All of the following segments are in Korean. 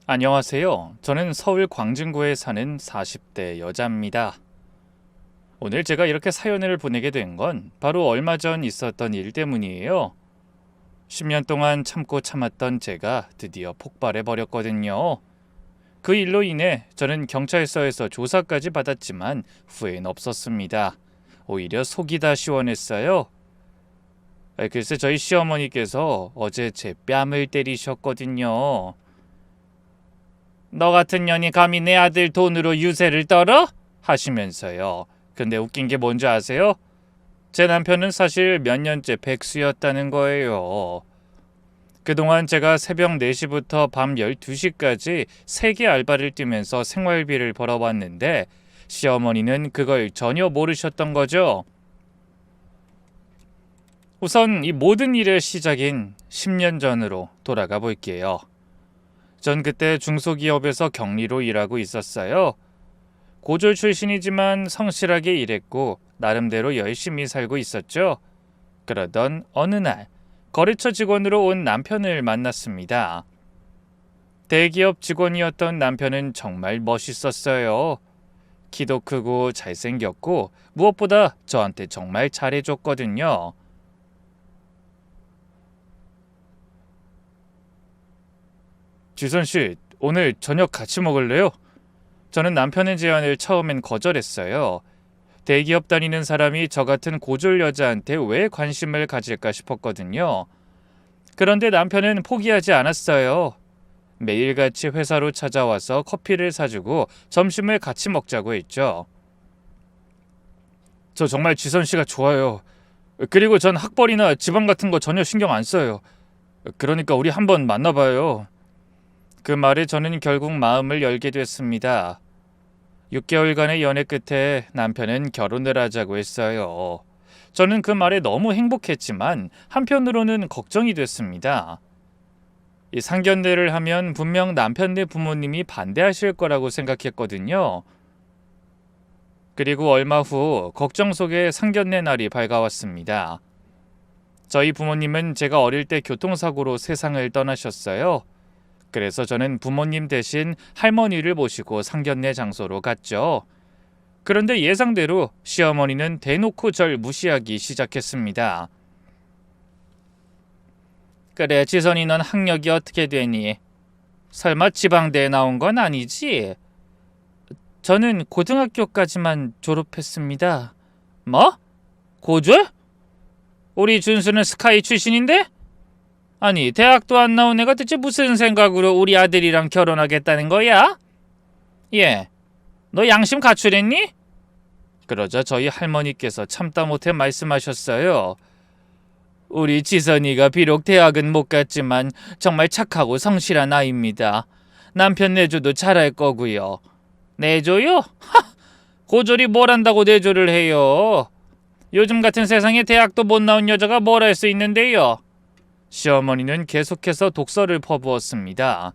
안녕하세요. 저는 서울 광진구에 사는 40대 여자입니다. 오늘 제가 이렇게 사연을 보내게 된 건 바로 얼마 전 있었던 일 때문이에요. 10년 동안 참고 참았던 제가 드디어 폭발해 버렸거든요. 그 일로 인해 저는 경찰서에서 조사까지 받았지만 후회는 없었습니다. 오히려 속이 다 시원했어요. 글쎄 저희 시어머니께서 어제 제 뺨을 때리셨거든요. 너 같은 년이 감히 내 아들 돈으로 유세를 떨어? 하시면서요. 근데 웃긴 게 뭔지 아세요? 제 남편은 사실 몇 년째 백수였다는 거예요. 그동안 제가 새벽 4시부터 밤 12시까지 3개 알바를 뛰면서 생활비를 벌어왔는데 시어머니는 그걸 전혀 모르셨던 거죠. 우선 이 모든 일의 시작인 10년 전으로 돌아가 볼게요. 전 그때 중소기업에서 경리로 일하고 있었어요. 고졸 출신이지만 성실하게 일했고 나름대로 열심히 살고 있었죠. 그러던 어느 날 거래처 직원으로 온 남편을 만났습니다. 대기업 직원이었던 남편은 정말 멋있었어요. 키도 크고 잘생겼고 무엇보다 저한테 정말 잘해줬거든요. 지선 씨, 오늘 저녁 같이 먹을래요? 저는 남편의 제안을 처음엔 거절했어요. 대기업 다니는 사람이 저 같은 고졸 여자한테 왜 관심을 가질까 싶었거든요. 그런데 남편은 포기하지 않았어요. 매일같이 회사로 찾아와서 커피를 사주고 점심을 같이 먹자고 했죠. 저 정말 지선 씨가 좋아요. 그리고 전 학벌이나 지방 같은 거 전혀 신경 안 써요. 그러니까 우리 한번 만나봐요. 그 말에 저는 결국 마음을 열게 됐습니다. 6개월간의 연애 끝에 남편은 결혼을 하자고 했어요. 저는 그 말에 너무 행복했지만 한편으로는 걱정이 됐습니다. 이 상견례를 하면 분명 남편네 부모님이 반대하실 거라고 생각했거든요. 그리고 얼마 후 걱정 속에 상견례 날이 밝아왔습니다. 저희 부모님은 제가 어릴 때 교통사고로 세상을 떠나셨어요. 그래서 저는 부모님 대신 할머니를 모시고 상견례 장소로 갔죠. 그런데 예상대로 시어머니는 대놓고 절 무시하기 시작했습니다. 그래, 지선이 넌 학력이 어떻게 되니? 설마 지방대에 나온 건 아니지? 저는 고등학교까지만 졸업했습니다. 뭐? 고졸? 우리 준수는 스카이 출신인데? 아니, 대학도 안 나온 애가 대체 무슨 생각으로 우리 아들이랑 결혼하겠다는 거야? 예, 너 양심 가출했니? 그러자 저희 할머니께서 참다 못해 말씀하셨어요. 우리 지선이가 비록 대학은 못 갔지만 정말 착하고 성실한 아이입니다. 남편 내조도 잘할 거고요. 내조요? 고졸이 뭘 한다고 내조를 해요. 요즘 같은 세상에 대학도 못 나온 여자가 뭘 할 수 있는데요. 시어머니는 계속해서 독설을 퍼부었습니다.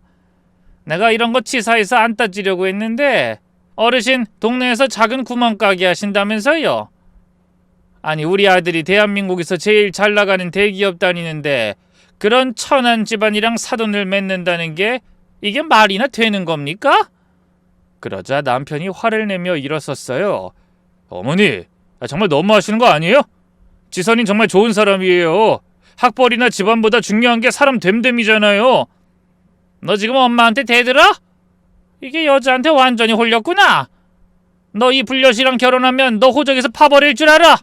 내가 이런 거 치사해서 안 따지려고 했는데 어르신 동네에서 작은 구멍가게 하신다면서요? 아니 우리 아들이 대한민국에서 제일 잘 나가는 대기업 다니는데 그런 천한 집안이랑 사돈을 맺는다는 게 이게 말이나 되는 겁니까? 그러자 남편이 화를 내며 일어섰어요. 어머니, 정말 너무하시는 거 아니에요? 지선이 정말 좋은 사람이에요. 학벌이나 집안보다 중요한 게 사람 됨됨이잖아요. 너 지금 엄마한테 대들어? 이게 여자한테 완전히 홀렸구나. 너 이 불려시랑 결혼하면 너 호적에서 파버릴 줄 알아?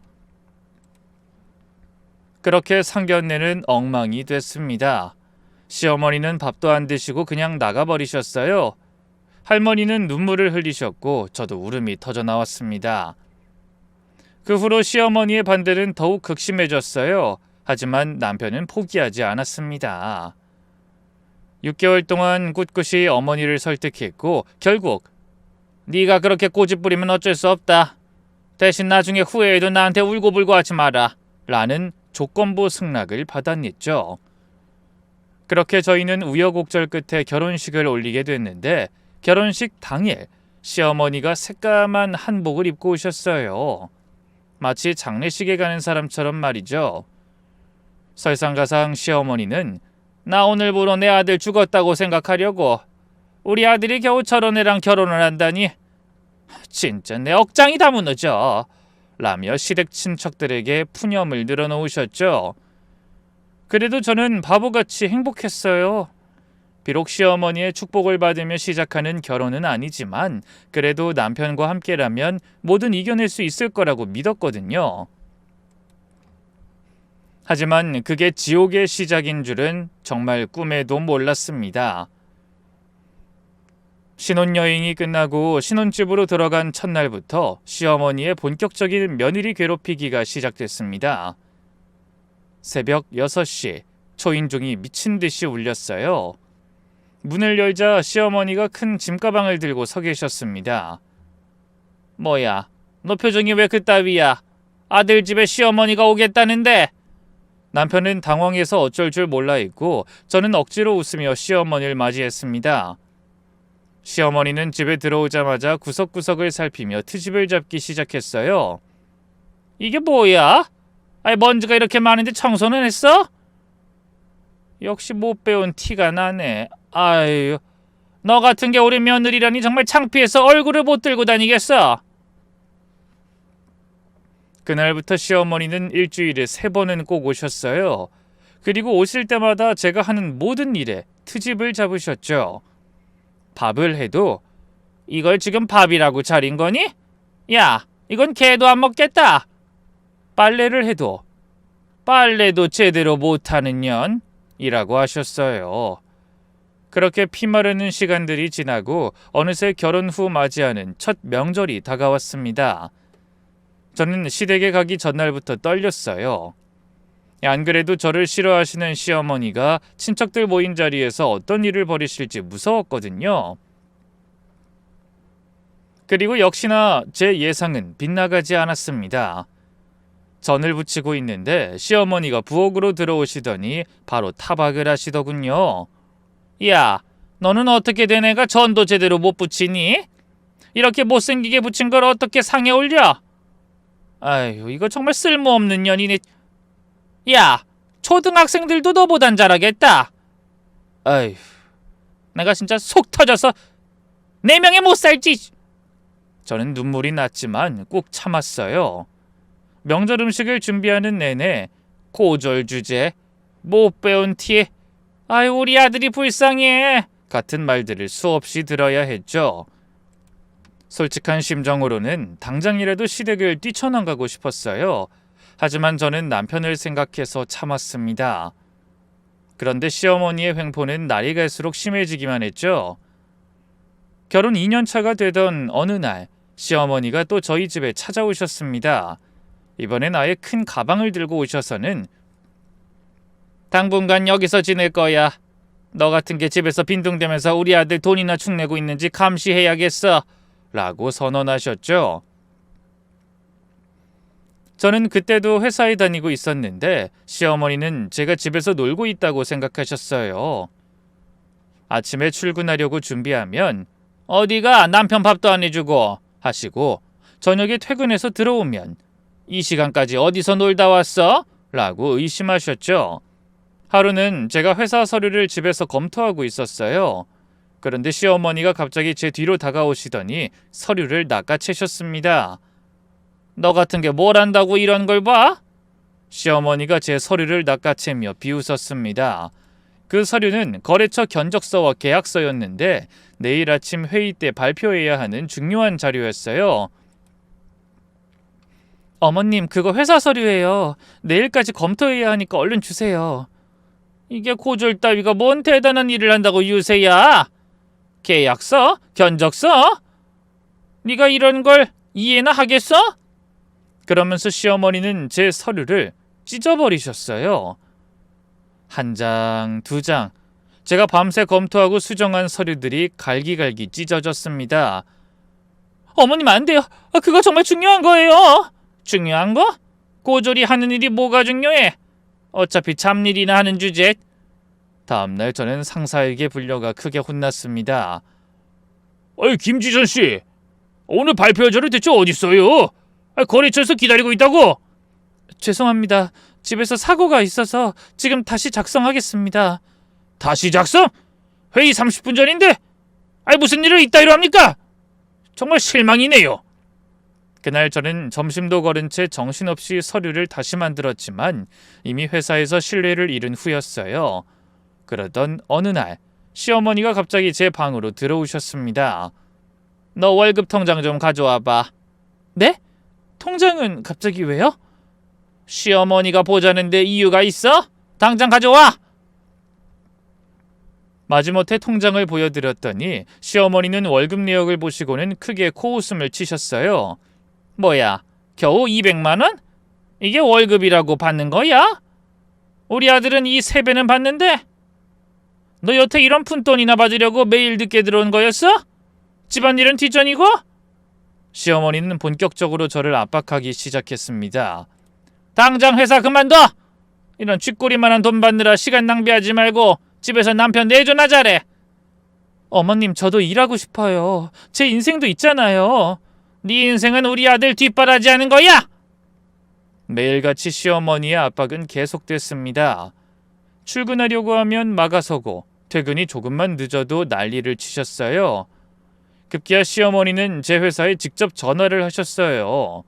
그렇게 상견례는 엉망이 됐습니다. 시어머니는 밥도 안 드시고 그냥 나가버리셨어요. 할머니는 눈물을 흘리셨고 저도 울음이 터져 나왔습니다. 그 후로 시어머니의 반대는 더욱 극심해졌어요. 하지만 남편은 포기하지 않았습니다. 6개월 동안 꿋꿋이 어머니를 설득했고 결국 네가 그렇게 고집 부리면 어쩔 수 없다. 대신 나중에 후회해도 나한테 울고불고 하지 마라. 라는 조건부 승낙을 받아냈죠. 그렇게 저희는 우여곡절 끝에 결혼식을 올리게 됐는데 결혼식 당일 시어머니가 새까만 한복을 입고 오셨어요. 마치 장례식에 가는 사람처럼 말이죠. 설상가상 시어머니는 나 오늘부로 내 아들 죽었다고 생각하려고 우리 아들이 겨우 저런 애랑 결혼을 한다니. 진짜 내 억장이 다 무너져. 라며 시댁 친척들에게 푸념을 늘어놓으셨죠. 그래도 저는 바보같이 행복했어요. 비록 시어머니의 축복을 받으며 시작하는 결혼은 아니지만 그래도 남편과 함께라면 뭐든 이겨낼 수 있을 거라고 믿었거든요. 하지만 그게 지옥의 시작인 줄은 정말 꿈에도 몰랐습니다. 신혼여행이 끝나고 신혼집으로 들어간 첫날부터 시어머니의 본격적인 며느리 괴롭히기가 시작됐습니다. 새벽 6시 초인종이 미친 듯이 울렸어요. 문을 열자 시어머니가 큰 짐가방을 들고 서 계셨습니다. 뭐야, 너 표정이 왜 그따위야? 아들 집에 시어머니가 오겠다는데? 남편은 당황해서 어쩔 줄 몰라 했고 저는 억지로 웃으며 시어머니를 맞이했습니다. 시어머니는 집에 들어오자마자 구석구석을 살피며 트집을 잡기 시작했어요. 이게 뭐야? 먼지가 이렇게 많은데 청소는 했어? 역시 못 배운 티가 나네. 아유, 너 같은 게 우리 며느리라니 정말 창피해서 얼굴을 못 들고 다니겠어. 그날부터 시어머니는 일주일에 3번은 꼭 오셨어요. 그리고 오실 때마다 제가 하는 모든 일에 트집을 잡으셨죠. 밥을 해도 이걸 지금 밥이라고 차린 거니? 야, 이건 개도 안 먹겠다. 빨래를 해도 빨래도 제대로 못하는 년이라고 하셨어요. 그렇게 피마르는 시간들이 지나고 어느새 결혼 후 맞이하는 첫 명절이 다가왔습니다. 저는 시댁에 가기 전날부터 떨렸어요. 안 그래도 저를 싫어하시는 시어머니가 친척들 모인 자리에서 어떤 일을 벌이실지 무서웠거든요. 그리고 역시나 제 예상은 빗나가지 않았습니다. 전을 부치고 있는데 시어머니가 부엌으로 들어오시더니 바로 타박을 하시더군요. 야, 너는 어떻게 된 애가 전도 제대로 못 부치니? 이렇게 못생기게 부친 걸 어떻게 상에 올려? 아유, 이거 정말 쓸모없는 년이네. 야, 초등학생들도 너보단 잘하겠다. 아휴, 내가 진짜 속 터져서 4명에 못 살지. 저는 눈물이 났지만 꾹 참았어요. 명절 음식을 준비하는 내내 고절 주제, 못 배운 티, 아유 우리 아들이 불쌍해 같은 말들을 수없이 들어야 했죠. 솔직한 심정으로는 당장이라도 시댁을 뛰쳐나가고 싶었어요. 하지만 저는 남편을 생각해서 참았습니다. 그런데 시어머니의 횡포는 날이 갈수록 심해지기만 했죠. 결혼 2년 차가 되던 어느 날 시어머니가 또 저희 집에 찾아오셨습니다. 이번엔 아예 큰 가방을 들고 오셔서는 당분간 여기서 지낼 거야. 너 같은 게 집에서 빈둥대면서 우리 아들 돈이나 축내고 있는지 감시해야겠어. 라고 선언하셨죠. 저는 그때도 회사에 다니고 있었는데 시어머니는 제가 집에서 놀고 있다고 생각하셨어요. 아침에 출근하려고 준비하면 어디가 남편 밥도 안 해주고 하시고 저녁에 퇴근해서 들어오면 이 시간까지 어디서 놀다 왔어? 라고 의심하셨죠. 하루는 제가 회사 서류를 집에서 검토하고 있었어요. 그런데 시어머니가 갑자기 제 뒤로 다가오시더니 서류를 낚아채셨습니다. 너 같은 게 뭘 안다고 이런 걸 봐? 시어머니가 제 서류를 낚아채며 비웃었습니다. 그 서류는 거래처 견적서와 계약서였는데 내일 아침 회의 때 발표해야 하는 중요한 자료였어요. 어머님, 그거 회사 서류예요. 내일까지 검토해야 하니까 얼른 주세요. 이게 고졸 따위가 뭔 대단한 일을 한다고 유세야? 계약서? 견적서? 네가 이런 걸 이해나 하겠어? 그러면서 시어머니는 제 서류를 찢어버리셨어요. 1장, 2장, 제가 밤새 검토하고 수정한 서류들이 갈기갈기 찢어졌습니다. 어머님 안 돼요. 그거 정말 중요한 거예요. 중요한 거? 고졸이 하는 일이 뭐가 중요해? 어차피 잡일이나 하는 주제. 다음날 저는 상사에게 불려가 크게 혼났습니다. 김지선 씨, 오늘 발표 자료 대체 어디 있어요? 거래처에서 기다리고 있다고. 죄송합니다. 집에서 사고가 있어서 지금 다시 작성하겠습니다. 다시 작성? 회의 30분 전인데? 아이 무슨 일을 이따위로 합니까? 정말 실망이네요. 그날 저는 점심도 거른 채 정신없이 서류를 다시 만들었지만 이미 회사에서 신뢰를 잃은 후였어요. 그러던 어느 날 시어머니가 갑자기 제 방으로 들어오셨습니다. 너 월급 통장 좀 가져와봐. 네? 통장은 갑자기 왜요? 시어머니가 보자는데 이유가 있어? 당장 가져와! 마지못해 통장을 보여드렸더니 시어머니는 월급 내역을 보시고는 크게 코웃음을 치셨어요. 뭐야, 겨우 200만 원? 이게 월급이라고 받는 거야? 우리 아들은 이 3배는 받는데? 너 여태 이런 푼돈이나 받으려고 매일 늦게 들어온 거였어? 집안일은 뒷전이고? 시어머니는 본격적으로 저를 압박하기 시작했습니다. 당장 회사 그만둬! 이런 쥐꼬리만한 돈 받느라 시간 낭비하지 말고 집에서 남편 내조나 잘해. 어머님, 저도 일하고 싶어요. 제 인생도 있잖아요. 네 인생은 우리 아들 뒷바라지하는 거야! 매일같이 시어머니의 압박은 계속됐습니다. 출근하려고 하면 막아서고 퇴근이 조금만 늦어도 난리를 치셨어요. 급기야 시어머니는 제 회사에 직접 전화를 하셨어요.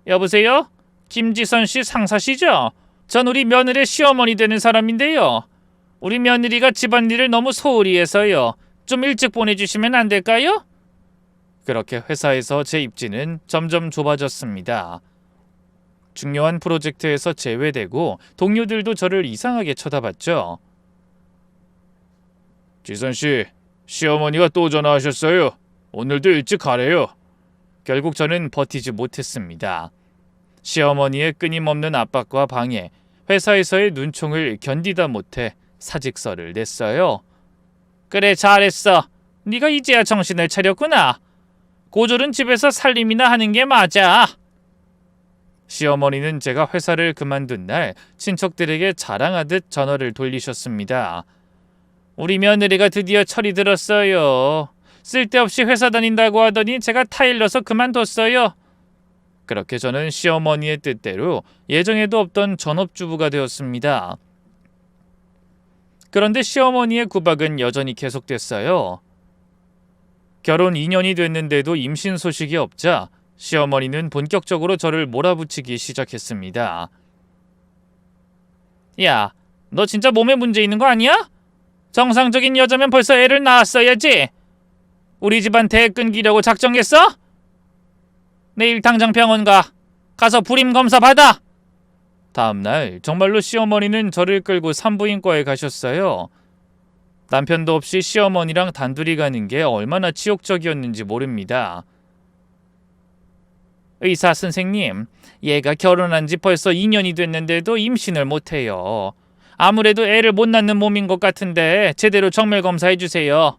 여보세요? 김지선 씨 상사시죠? 전 우리 며느리 시어머니 되는 사람인데요. 우리 며느리가 집안일을 너무 소홀히 해서요. 좀 일찍 보내주시면 안 될까요? 그렇게 회사에서 제 입지는 점점 좁아졌습니다. 중요한 프로젝트에서 제외되고 동료들도 저를 이상하게 쳐다봤죠. 지선씨, 시어머니가 또 전화하셨어요. 오늘도 일찍 가래요. 결국 저는 버티지 못했습니다. 시어머니의 끊임없는 압박과 방해, 회사에서의 눈총을 견디다 못해 사직서를 냈어요. 그래, 잘했어. 네가 이제야 정신을 차렸구나. 고졸은 집에서 살림이나 하는 게 맞아. 시어머니는 제가 회사를 그만둔 날 친척들에게 자랑하듯 전화를 돌리셨습니다. 우리 며느리가 드디어 철이 들었어요. 쓸데없이 회사 다닌다고 하더니 제가 타일러서 그만뒀어요. 그렇게 저는 시어머니의 뜻대로 예정에도 없던 전업주부가 되었습니다. 그런데 시어머니의 구박은 여전히 계속됐어요. 결혼 2년이 됐는데도 임신 소식이 없자 시어머니는 본격적으로 저를 몰아붙이기 시작했습니다. 야, 너 진짜 몸에 문제 있는 거 아니야? 정상적인 여자면 벌써 애를 낳았어야지. 우리 집안 대 끊기려고 작정했어? 내일 당장 병원 가. 가서 불임 검사 받아. 다음날 정말로 시어머니는 저를 끌고 산부인과에 가셨어요. 남편도 없이 시어머니랑 단둘이 가는 게 얼마나 치욕적이었는지 모릅니다. 의사 선생님, 얘가 결혼한 지 벌써 2년이 됐는데도 임신을 못해요. 아무래도 애를 못 낳는 몸인 것 같은데 제대로 정밀 검사해 주세요.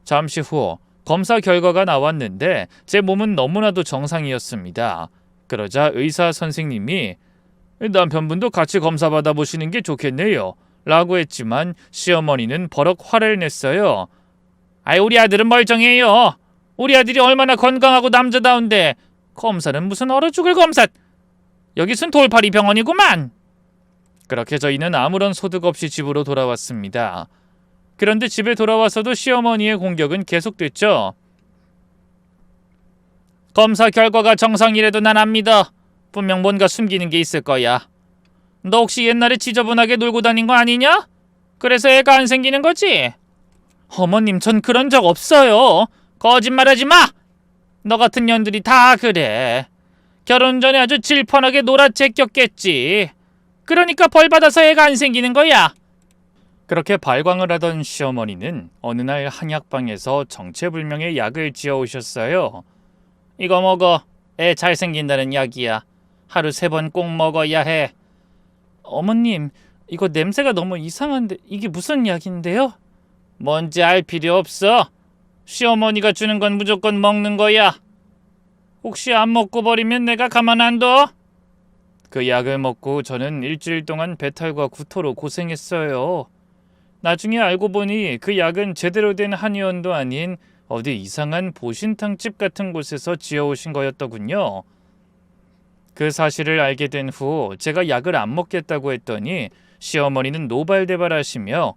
잠시 후 검사 결과가 나왔는데 제 몸은 너무나도 정상이었습니다. 그러자 의사 선생님이 남편분도 같이 검사 받아보시는 게 좋겠네요. 라고 했지만 시어머니는 버럭 화를 냈어요. 아이, 우리 아들은 멀쩡해요. 우리 아들이 얼마나 건강하고 남자다운데 검사는 무슨 얼어 죽을 검사. 여기선 돌팔이 병원이구만. 그렇게 저희는 아무런 소득 없이 집으로 돌아왔습니다. 그런데 집에 돌아와서도 시어머니의 공격은 계속됐죠. 검사 결과가 정상이라도 난 안 믿어. 분명 뭔가 숨기는 게 있을 거야. 너 혹시 옛날에 지저분하게 놀고 다닌 거 아니냐? 그래서 애가 안 생기는 거지? 어머님, 전 그런 적 없어요. 거짓말하지 마! 너 같은 년들이 다 그래. 결혼 전에 아주 질펀하게 놀아제꼈겠지. 그러니까 벌 받아서 애가 안 생기는 거야. 그렇게 발광을 하던 시어머니는 어느 날 한약방에서 정체불명의 약을 지어오셨어요. 이거 먹어. 애 잘 생긴다는 약이야. 하루 3번 꼭 먹어야 해. 어머님, 이거 냄새가 너무 이상한데 이게 무슨 약인데요? 뭔지 알 필요 없어. 시어머니가 주는 건 무조건 먹는 거야. 혹시 안 먹고 버리면 내가 가만 안 둬? 그 약을 먹고 저는 일주일 동안 배탈과 구토로 고생했어요. 나중에 알고 보니 그 약은 제대로 된 한의원도 아닌 어디 이상한 보신탕집 같은 곳에서 지어오신 거였더군요. 그 사실을 알게 된 후 제가 약을 안 먹겠다고 했더니 시어머니는 노발대발하시며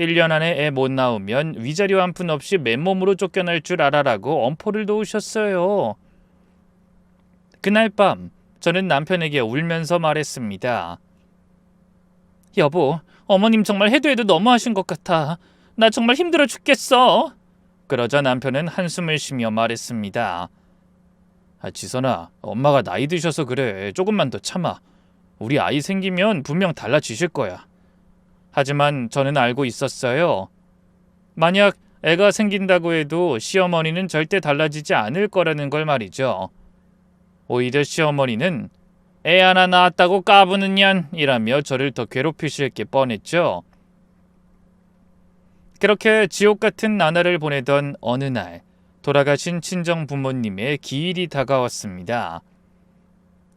1년 안에 애 못 낳으면 위자료 한 푼 없이 맨몸으로 쫓겨날 줄 알아라고 엄포를 놓으셨어요. 그날 밤 저는 남편에게 울면서 말했습니다. 여보, 어머님 정말 해도 해도 너무하신 것 같아. 나 정말 힘들어 죽겠어. 그러자 남편은 한숨을 쉬며 말했습니다. 지선아, 엄마가 나이 드셔서 그래. 조금만 더 참아. 우리 아이 생기면 분명 달라지실 거야. 하지만 저는 알고 있었어요. 만약 애가 생긴다고 해도 시어머니는 절대 달라지지 않을 거라는 걸 말이죠. 오히려 시어머니는 애 하나 낳았다고 까부는 년이라며 저를 더 괴롭히실 게 뻔했죠. 그렇게 지옥 같은 나날을 보내던 어느 날, 돌아가신 친정 부모님의 기일이 다가왔습니다.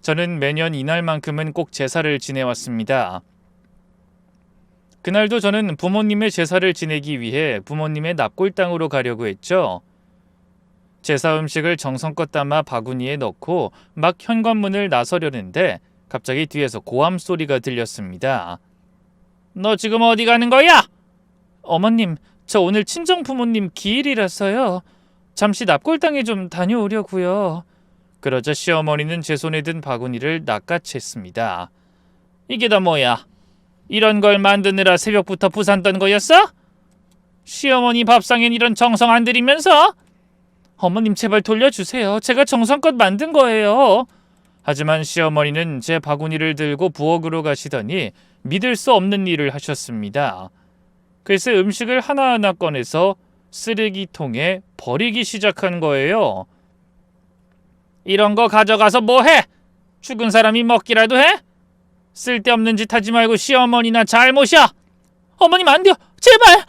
저는 매년 이날만큼은 꼭 제사를 지내왔습니다. 그날도 저는 부모님의 제사를 지내기 위해 부모님의 납골당으로 가려고 했죠. 제사 음식을 정성껏 담아 바구니에 넣고 막 현관문을 나서려는데 갑자기 뒤에서 고함 소리가 들렸습니다. 너 지금 어디 가는 거야? 어머님, 저 오늘 친정 부모님 기일이라서요. 잠시 납골당에 좀 다녀오려고요. 그러자 시어머니는 제 손에 든 바구니를 낚아챘습니다. 이게 다 뭐야? 이런 걸 만드느라 새벽부터 부산 떤 거였어? 시어머니 밥상엔 이런 정성 안 들이면서? 어머님 제발 돌려주세요. 제가 정성껏 만든 거예요. 하지만 시어머니는 제 바구니를 들고 부엌으로 가시더니 믿을 수 없는 일을 하셨습니다. 글쎄 음식을 하나하나 꺼내서 쓰레기통에 버리기 시작한 거예요. 이런 거 가져가서 뭐해? 죽은 사람이 먹기라도 해? 쓸데없는 짓 하지 말고 시어머니나 잘 모셔. 어머님 안 돼요. 제발.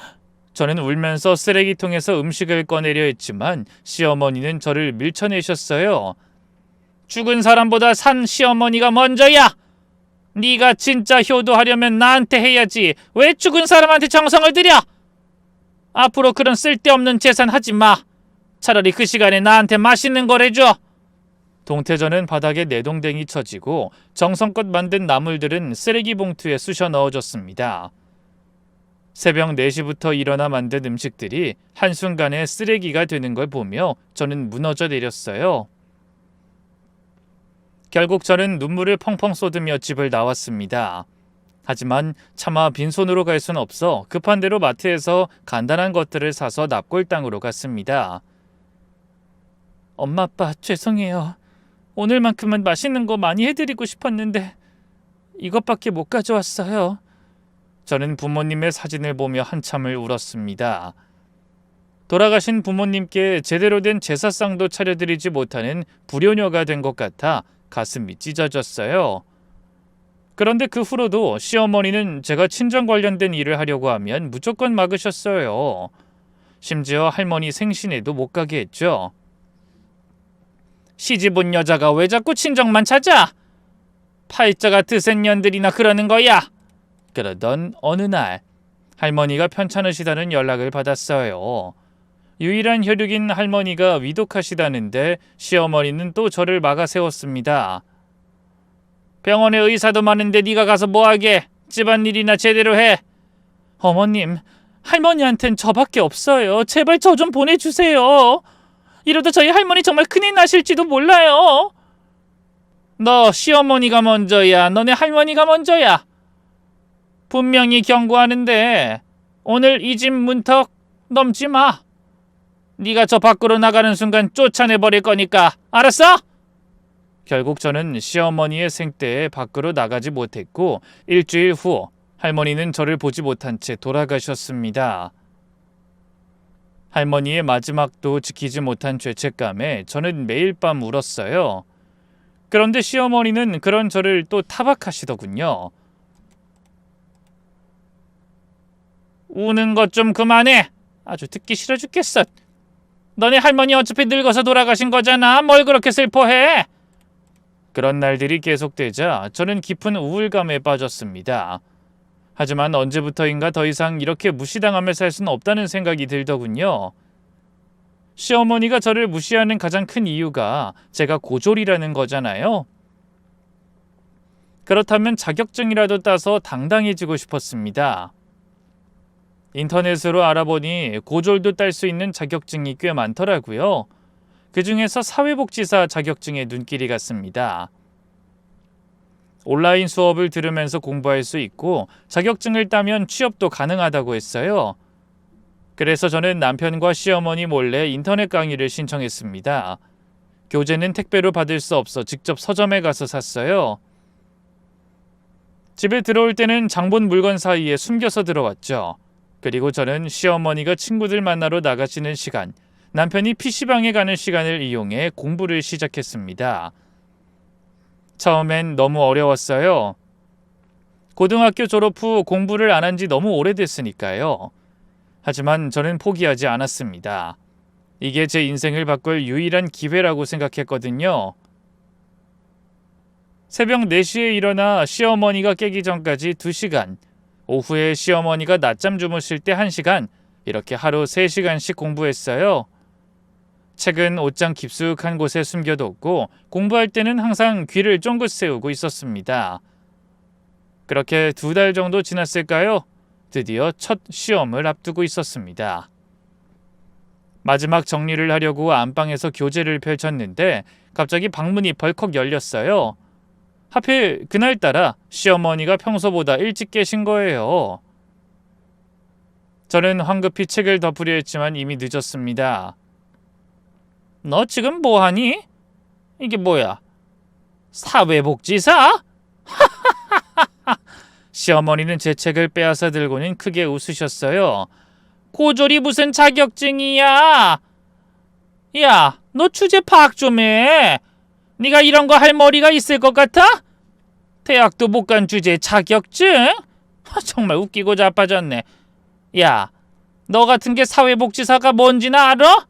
저는 울면서 쓰레기통에서 음식을 꺼내려 했지만 시어머니는 저를 밀쳐내셨어요. 죽은 사람보다 산 시어머니가 먼저야. 네가 진짜 효도하려면 나한테 해야지. 왜 죽은 사람한테 정성을 들여? 앞으로 그런 쓸데없는 재산 하지 마. 차라리 그 시간에 나한테 맛있는 걸 해줘. 동태전은 바닥에 내동댕이 쳐지고 정성껏 만든 나물들은 쓰레기 봉투에 쑤셔 넣어졌습니다. 새벽 4시부터 일어나 만든 음식들이 한순간에 쓰레기가 되는 걸 보며 저는 무너져 내렸어요. 결국 저는 눈물을 펑펑 쏟으며 집을 나왔습니다. 하지만 차마 빈손으로 갈 순 없어 급한 대로 마트에서 간단한 것들을 사서 납골당으로 갔습니다. 엄마 아빠 죄송해요. 오늘만큼은 맛있는 거 많이 해드리고 싶었는데 이것밖에 못 가져왔어요. 저는 부모님의 사진을 보며 한참을 울었습니다. 돌아가신 부모님께 제대로 된 제사상도 차려드리지 못하는 불효녀가 된 것 같아 가슴이 찢어졌어요. 그런데 그 후로도 시어머니는 제가 친정 관련된 일을 하려고 하면 무조건 막으셨어요. 심지어 할머니 생신에도 못 가게 했죠. 시집 온 여자가 왜 자꾸 친정만 찾아? 팔자가 드센 년들이나 그러는 거야. 그러던 어느 날 할머니가 편찮으시다는 연락을 받았어요. 유일한 혈육인 할머니가 위독하시다는데 시어머니는 또 저를 막아 세웠습니다. 병원에 의사도 많은데 네가 가서 뭐하게? 집안일이나 제대로 해. 어머님, 할머니한텐 저밖에 없어요. 제발 저 좀 보내주세요. 이러다 저희 할머니 정말 큰일 나실지도 몰라요. 너 시어머니가 먼저야. 너네 할머니가 먼저야. 분명히 경고하는데 오늘 이 집 문턱 넘지 마. 네가 저 밖으로 나가는 순간 쫓아내버릴 거니까. 알았어? 결국 저는 시어머니의 생때에 밖으로 나가지 못했고 일주일 후 할머니는 저를 보지 못한 채 돌아가셨습니다. 할머니의 마지막도 지키지 못한 죄책감에 저는 매일 밤 울었어요. 그런데 시어머니는 그런 저를 또 타박하시더군요. 우는 것 좀 그만해. 아주 듣기 싫어 죽겠어. 너네 할머니 어차피 늙어서 돌아가신 거잖아. 뭘 그렇게 슬퍼해? 그런 날들이 계속되자 저는 깊은 우울감에 빠졌습니다. 하지만 언제부터인가 더 이상 이렇게 무시당하며 살 수는 없다는 생각이 들더군요. 시어머니가 저를 무시하는 가장 큰 이유가 제가 고졸이라는 거잖아요. 그렇다면 자격증이라도 따서 당당해지고 싶었습니다. 인터넷으로 알아보니 고졸도 딸 수 있는 자격증이 꽤 많더라고요. 그 중에서 사회복지사 자격증에 눈길이 갔습니다. 온라인 수업을 들으면서 공부할 수 있고 자격증을 따면 취업도 가능하다고 했어요. 그래서 저는 남편과 시어머니 몰래 인터넷 강의를 신청했습니다. 교재는 택배로 받을 수 없어 직접 서점에 가서 샀어요. 집에 들어올 때는 장본 물건 사이에 숨겨서 들어왔죠. 그리고 저는 시어머니가 친구들 만나러 나가시는 시간, 남편이 PC방에 가는 시간을 이용해 공부를 시작했습니다. 처음엔 너무 어려웠어요. 고등학교 졸업 후 공부를 안 한 지 너무 오래됐으니까요. 하지만 저는 포기하지 않았습니다. 이게 제 인생을 바꿀 유일한 기회라고 생각했거든요. 새벽 4시에 일어나 시어머니가 깨기 전까지 2시간, 오후에 시어머니가 낮잠 주무실 때 1시간, 이렇게 하루 3시간씩 공부했어요. 책은 옷장 깊숙한 곳에 숨겨뒀고 공부할 때는 항상 귀를 쫑긋 세우고 있었습니다. 그렇게 2달 정도 지났을까요? 드디어 첫 시험을 앞두고 있었습니다. 마지막 정리를 하려고 안방에서 교재를 펼쳤는데 갑자기 방문이 벌컥 열렸어요. 하필 그날따라 시어머니가 평소보다 일찍 계신 거예요. 저는 황급히 책을 덮으려 했지만 이미 늦었습니다. 너 지금 뭐하니? 이게 뭐야? 사회복지사? 시어머니는 제 책을 빼앗아 들고는 크게 웃으셨어요. 고졸이 무슨 자격증이야? 야, 너 주제 파악 좀 해. 네가 이런 거 할 머리가 있을 것 같아? 대학도 못 간 주제에 자격증? 정말 웃기고 자빠졌네. 야, 너 같은 게 사회복지사가 뭔지나 알아?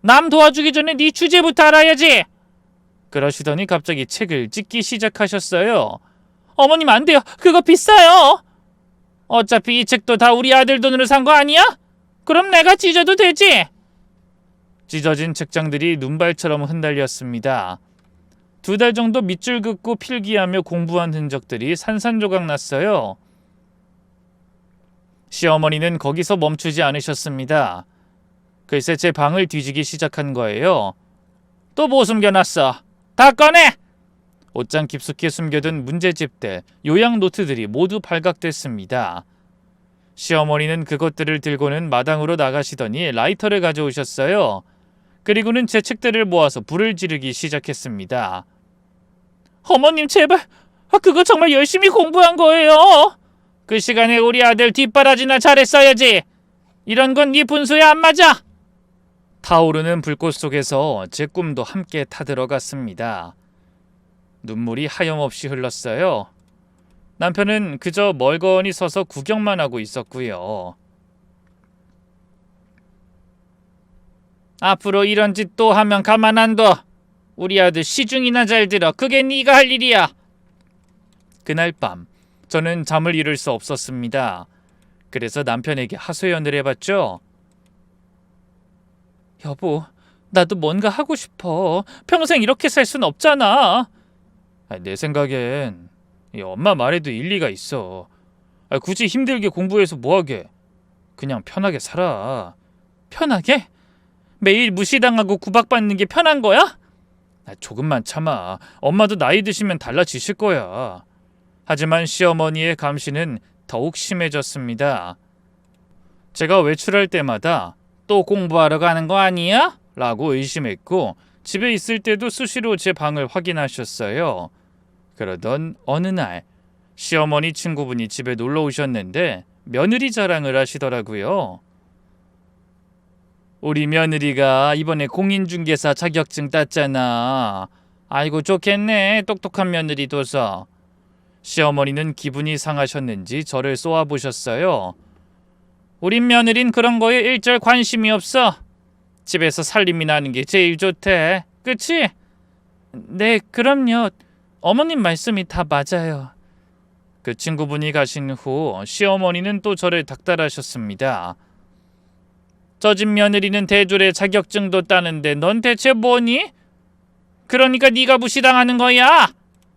남 도와주기 전에 네 주제부터 알아야지. 그러시더니 갑자기 책을 찢기 시작하셨어요. 어머님 안 돼요. 그거 비싸요. 어차피 이 책도 다 우리 아들 돈으로 산 거 아니야? 그럼 내가 찢어도 되지. 찢어진 책장들이 눈발처럼 흩날렸습니다. 2달 정도 밑줄 긋고 필기하며 공부한 흔적들이 산산조각 났어요. 시어머니는 거기서 멈추지 않으셨습니다. 글쎄 제 방을 뒤지기 시작한 거예요. 또 뭐 숨겨놨어? 다 꺼내! 옷장 깊숙이 숨겨둔 문제집들, 요약 노트들이 모두 발각됐습니다. 시어머니는 그것들을 들고는 마당으로 나가시더니 라이터를 가져오셨어요. 그리고는 제 책들을 모아서 불을 지르기 시작했습니다. 어머님 제발, 그거 정말 열심히 공부한 거예요. 그 시간에 우리 아들 뒷바라지나 잘했어야지. 이런 건 네 분수에 안 맞아. 타오르는 불꽃 속에서 제 꿈도 함께 타들어갔습니다. 눈물이 하염없이 흘렀어요. 남편은 그저 멀거니 서서 구경만 하고 있었고요. 앞으로 이런 짓 또 하면 가만 안 둬. 우리 아들 시중이나 잘 들어. 그게 네가 할 일이야. 그날 밤 저는 잠을 이룰 수 없었습니다. 그래서 남편에게 하소연을 해봤죠. 여보, 나도 뭔가 하고 싶어. 평생 이렇게 살 순 없잖아. 내 생각엔 이 엄마 말에도 일리가 있어. 굳이 힘들게 공부해서 뭐하게. 그냥 편하게 살아. 편하게? 매일 무시당하고 구박받는 게 편한 거야? 조금만 참아. 엄마도 나이 드시면 달라지실 거야. 하지만 시어머니의 감시는 더욱 심해졌습니다. 제가 외출할 때마다 또 공부하러 가는 거 아니야? 라고 의심했고 집에 있을 때도 수시로 제 방을 확인하셨어요. 그러던 어느 날 시어머니 친구분이 집에 놀러 오셨는데 며느리 자랑을 하시더라고요. 우리 며느리가 이번에 공인중개사 자격증 땄잖아. 아이고 좋겠네. 똑똑한 며느리 둬서. 시어머니는 기분이 상하셨는지 저를 쏘아보셨어요. 우린 며느린 그런 거에 일절 관심이 없어. 집에서 살림이나 하는 게 제일 좋대. 그치? 네, 그럼요. 어머님 말씀이 다 맞아요. 그 친구분이 가신 후 시어머니는 또 저를 닥달하셨습니다. 저 집 며느리는 대졸에 자격증도 따는데 넌 대체 뭐니? 그러니까 네가 무시당하는 거야.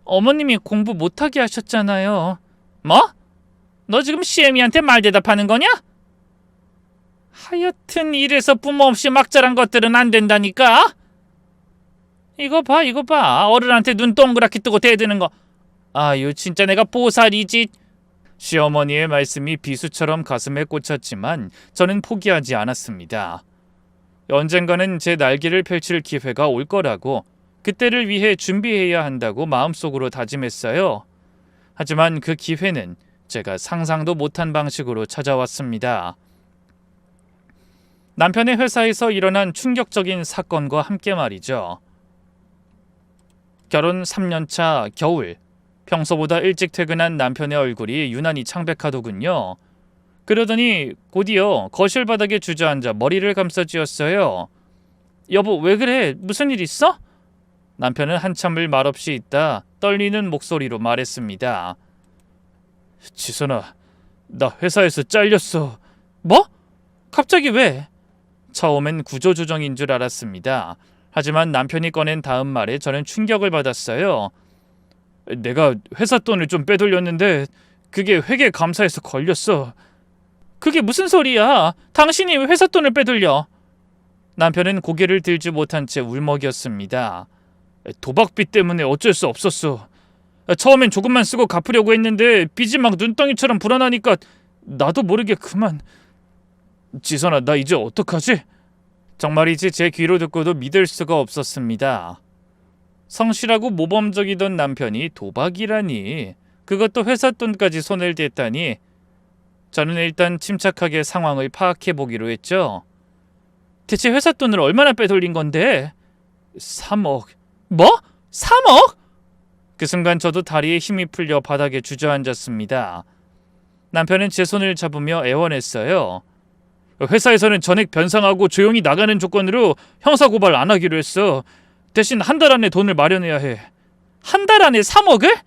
어머님이 공부 못하게 하셨잖아요. 뭐? 너 지금 시애미한테 말 대답하는 거냐? 하여튼 이래서 부모 없이 막 자란 것들은 안 된다니까. 이거 봐. 어른한테 눈 동그랗게 뜨고 대드는 거. 아유, 진짜 내가 보살이지. 시어머니의 말씀이 비수처럼 가슴에 꽂혔지만 저는 포기하지 않았습니다. 언젠가는 제 날개를 펼칠 기회가 올 거라고, 그때를 위해 준비해야 한다고 마음속으로 다짐했어요. 하지만 그 기회는 제가 상상도 못한 방식으로 찾아왔습니다. 남편의 회사에서 일어난 충격적인 사건과 함께 말이죠. 결혼 3년차 겨울, 평소보다 일찍 퇴근한 남편의 얼굴이 유난히 창백하더군요. 그러더니 곧이어 거실 바닥에 주저앉아 머리를 감싸쥐었어요. 여보, 왜 그래? 무슨 일 있어? 남편은 한참을 말없이 있다 떨리는 목소리로 말했습니다. 지선아, 나 회사에서 잘렸어. 뭐? 갑자기 왜? 처음엔 구조조정인 줄 알았습니다. 하지만 남편이 꺼낸 다음 말에 저는 충격을 받았어요. 내가 회사 돈을 좀 빼돌렸는데 그게 회계 감사에서 걸렸어. 그게 무슨 소리야? 당신이 왜 회사 돈을 빼돌려? 남편은 고개를 들지 못한 채 울먹였습니다. 도박비 때문에 어쩔 수 없었어. 처음엔 조금만 쓰고 갚으려고 했는데 빚이 막 눈덩이처럼 불어나니까 나도 모르게 그만. 지선아, 나 이제 어떡하지? 정말이지 제 귀로 듣고도 믿을 수가 없었습니다. 성실하고 모범적이던 남편이 도박이라니, 그것도 회사 돈까지 손을 댔다니. 저는 일단 침착하게 상황을 파악해 보기로 했죠. 대체 회사 돈을 얼마나 빼돌린 건데? 3억. 뭐? 3억? 그 순간 저도 다리에 힘이 풀려 바닥에 주저앉았습니다. 남편은 제 손을 잡으며 애원했어요. 회사에서는 전액 변상하고 조용히 나가는 조건으로 형사고발 안 하기로 했어. 대신 한 달 안에 돈을 마련해야 해. 한 달 안에 3억을?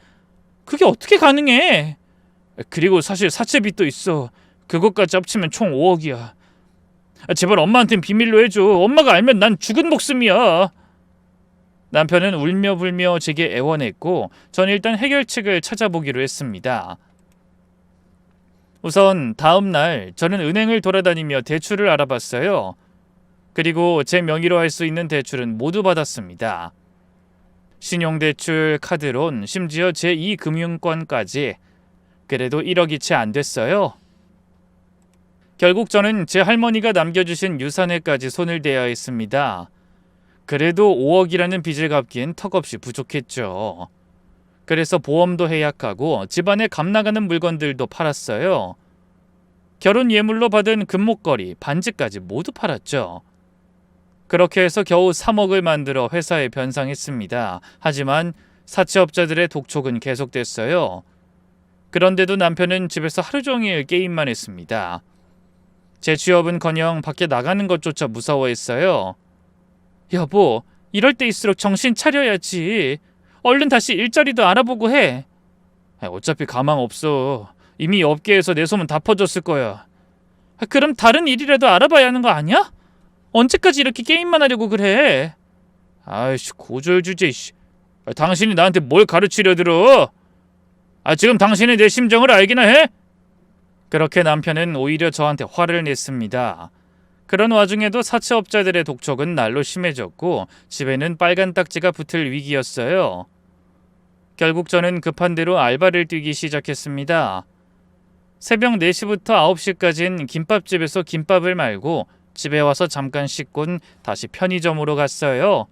그게 어떻게 가능해? 그리고 사실 사채빚도 있어. 그것까지 합치면 총 5억이야. 제발 엄마한텐 비밀로 해줘. 엄마가 알면 난 죽은 목숨이야. 남편은 울며 불며 제게 애원했고 전 일단 해결책을 찾아보기로 했습니다. 우선 다음 날 저는 은행을 돌아다니며 대출을 알아봤어요. 그리고 제 명의로 할 수 있는 대출은 모두 받았습니다. 신용대출, 카드론, 심지어 제2금융권까지. 그래도 1억이 채 안 됐어요. 결국 저는 제 할머니가 남겨주신 유산에까지 손을 대야 했습니다. 그래도 5억이라는 빚을 갚기엔 턱없이 부족했죠. 그래서 보험도 해약하고 집안에 값나가는 물건들도 팔았어요. 결혼 예물로 받은 금목걸이, 반지까지 모두 팔았죠. 그렇게 해서 겨우 3억을 만들어 회사에 변상했습니다. 하지만 사채업자들의 독촉은 계속됐어요. 그런데도 남편은 집에서 하루 종일 게임만 했습니다. 제 취업은커녕 밖에 나가는 것조차 무서워했어요. 여보, 이럴 때일수록 정신 차려야지. 얼른 다시 일자리도 알아보고 해. 어차피 가망 없어. 이미 업계에서 내 소문 다 퍼졌을 거야. 그럼 다른 일이라도 알아봐야 하는 거 아니야? 언제까지 이렇게 게임만 하려고 그래? 아이씨, 고졸주제. 당신이 나한테 뭘 가르치려 들어? 지금 당신이 내 심정을 알기나 해? 그렇게 남편은 오히려 저한테 화를 냈습니다. 그런 와중에도 사채업자들의 독촉은 날로 심해졌고 집에는 빨간 딱지가 붙을 위기였어요. 결국 저는 급한 대로 알바를 뛰기 시작했습니다. 새벽 4시부터 9시까지는 김밥집에서 김밥을 말고 집에 와서 잠깐 씻곤 다시 편의점으로 갔어요.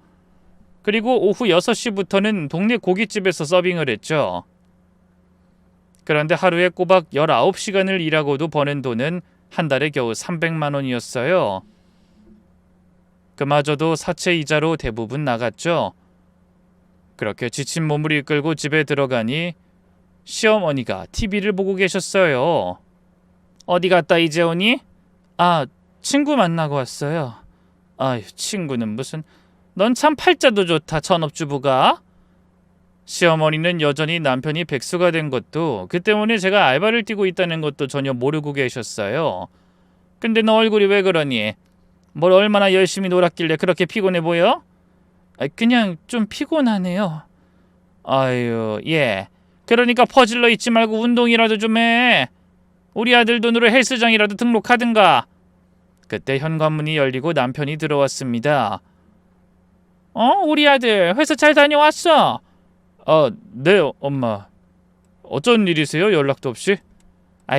그리고 오후 6시부터는 동네 고깃집에서 서빙을 했죠. 그런데 하루에 꼬박 19시간을 일하고도 버는 돈은 한 달에 겨우 300만 원이었어요. 그마저도 사채 이자로 대부분 나갔죠. 그렇게 지친 몸을 이끌고 집에 들어가니 시어머니가 TV를 보고 계셨어요. 어디 갔다 이제 오니? 친구 만나고 왔어요. 아유, 친구는 무슨. 넌 참 팔자도 좋다, 전업주부가. 시어머니는 여전히 남편이 백수가 된 것도 그 때문에 제가 알바를 뛰고 있다는 것도 전혀 모르고 계셨어요. 근데 너 얼굴이 왜 그러니? 뭘 얼마나 열심히 놀았길래 그렇게 피곤해 보여? 그냥 좀 피곤하네요. 아유, 예. 그러니까 퍼질러 있지 말고 운동이라도 좀 해. 우리 아들 돈으로 헬스장이라도 등록하든가. 그때 현관문이 열리고 남편이 들어왔습니다. 우리 아들 회사 잘 다녀왔어? 네, 엄마. 어쩐 일이세요? 연락도 없이?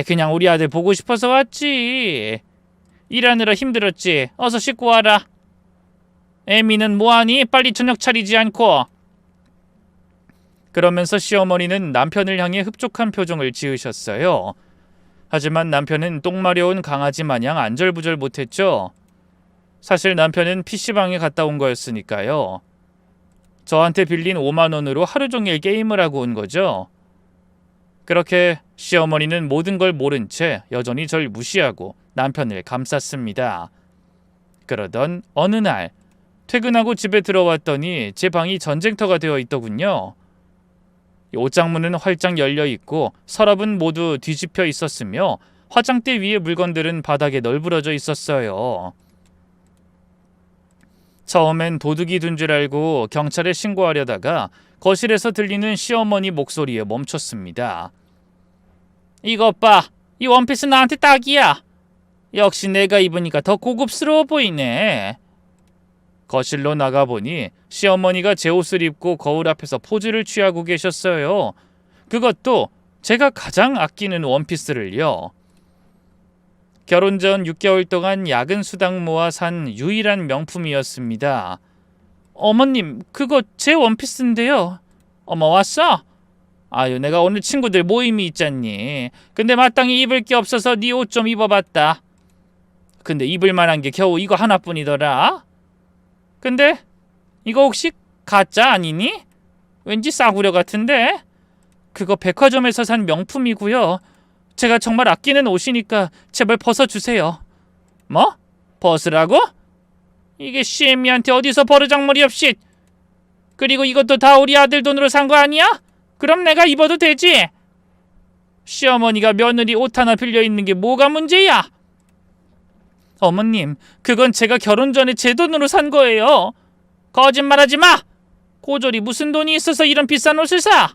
그냥 우리 아들 보고 싶어서 왔지. 일하느라 힘들었지. 어서 씻고 와라. 애미는 뭐하니? 빨리 저녁 차리지 않고. 그러면서 시어머니는 남편을 향해 흡족한 표정을 지으셨어요. 하지만 남편은 똥 마려운 강아지 마냥 안절부절 못했죠. 사실 남편은 PC방에 갔다 온 거였으니까요. 저한테 빌린 5만 원으로 하루 종일 게임을 하고 온 거죠. 그렇게 시어머니는 모든 걸 모른 채 여전히 절 무시하고 남편을 감쌌습니다. 그러던 어느 날 퇴근하고 집에 들어왔더니 제 방이 전쟁터가 되어 있더군요. 옷장문은 활짝 열려 있고 서랍은 모두 뒤집혀 있었으며 화장대 위의 물건들은 바닥에 널브러져 있었어요. 처음엔 도둑이 든 줄 알고 경찰에 신고하려다가 거실에서 들리는 시어머니 목소리에 멈췄습니다. 이것 봐. 이 원피스 나한테 딱이야. 역시 내가 입으니까 더 고급스러워 보이네. 거실로 나가보니 시어머니가 제 옷을 입고 거울 앞에서 포즈를 취하고 계셨어요. 그것도 제가 가장 아끼는 원피스를요. 결혼 전 6개월 동안 야근 수당 모아 산 유일한 명품이었습니다. 어머님, 그거 제 원피스인데요. 어머, 왔어? 아유, 내가 오늘 친구들 모임이 있잖니. 근데 마땅히 입을 게 없어서 네 옷 좀 입어봤다. 근데 입을 만한 게 겨우 이거 하나뿐이더라. 근데 이거 혹시 가짜 아니니? 왠지 싸구려 같은데? 그거 백화점에서 산 명품이고요. 제가 정말 아끼는 옷이니까 제발 벗어주세요. 뭐? 벗으라고? 이게 시애미한테 어디서 버르장머리 없이. 그리고 이것도 다 우리 아들 돈으로 산 거 아니야? 그럼 내가 입어도 되지? 시어머니가 며느리 옷 하나 빌려 입는 게 뭐가 문제야? 어머님, 그건 제가 결혼 전에 제 돈으로 산 거예요. 거짓말하지 마! 고졸이 무슨 돈이 있어서 이런 비싼 옷을 사?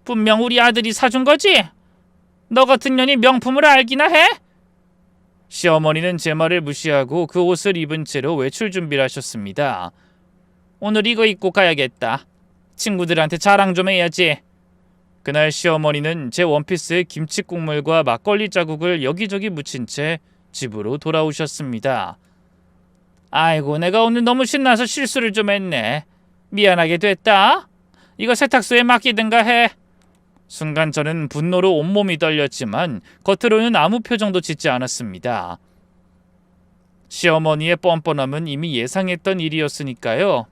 분명 우리 아들이 사준 거지? 너 같은 년이 명품을 알기나 해? 시어머니는 제 말을 무시하고 그 옷을 입은 채로 외출 준비를 하셨습니다. 오늘 이거 입고 가야겠다. 친구들한테 자랑 좀 해야지. 그날 시어머니는 제 원피스에 김치 국물과 막걸리 자국을 여기저기 묻힌 채 집으로 돌아오셨습니다. 아이고, 내가 오늘 너무 신나서 실수를 좀 했네. 미안하게 됐다. 이거 세탁소에 맡기든가 해. 순간 저는 분노로 온몸이 떨렸지만 겉으로는 아무 표정도 짓지 않았습니다. 시어머니의 뻔뻔함은 이미 예상했던 일이었으니까요.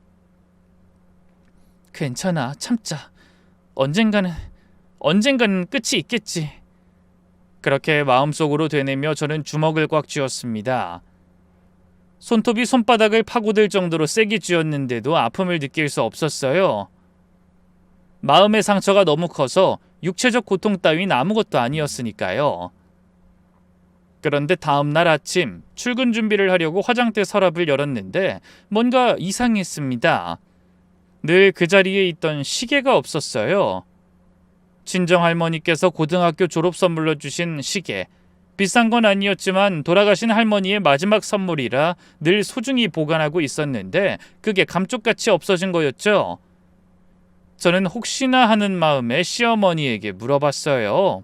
괜찮아, 참자. 언젠가는 끝이 있겠지. 그렇게 마음속으로 되뇌며 저는 주먹을 꽉 쥐었습니다. 손톱이 손바닥을 파고들 정도로 세게 쥐었는데도 아픔을 느낄 수 없었어요. 마음의 상처가 너무 커서 육체적 고통 따윈 아무것도 아니었으니까요. 그런데 다음 날 아침 출근 준비를 하려고 화장대 서랍을 열었는데 뭔가 이상했습니다. 늘 그 자리에 있던 시계가 없었어요. 친정할머니께서 고등학교 졸업 선물로 주신 시계. 비싼 건 아니었지만 돌아가신 할머니의 마지막 선물이라 늘 소중히 보관하고 있었는데 그게 감쪽같이 없어진 거였죠. 저는 혹시나 하는 마음에 시어머니에게 물어봤어요.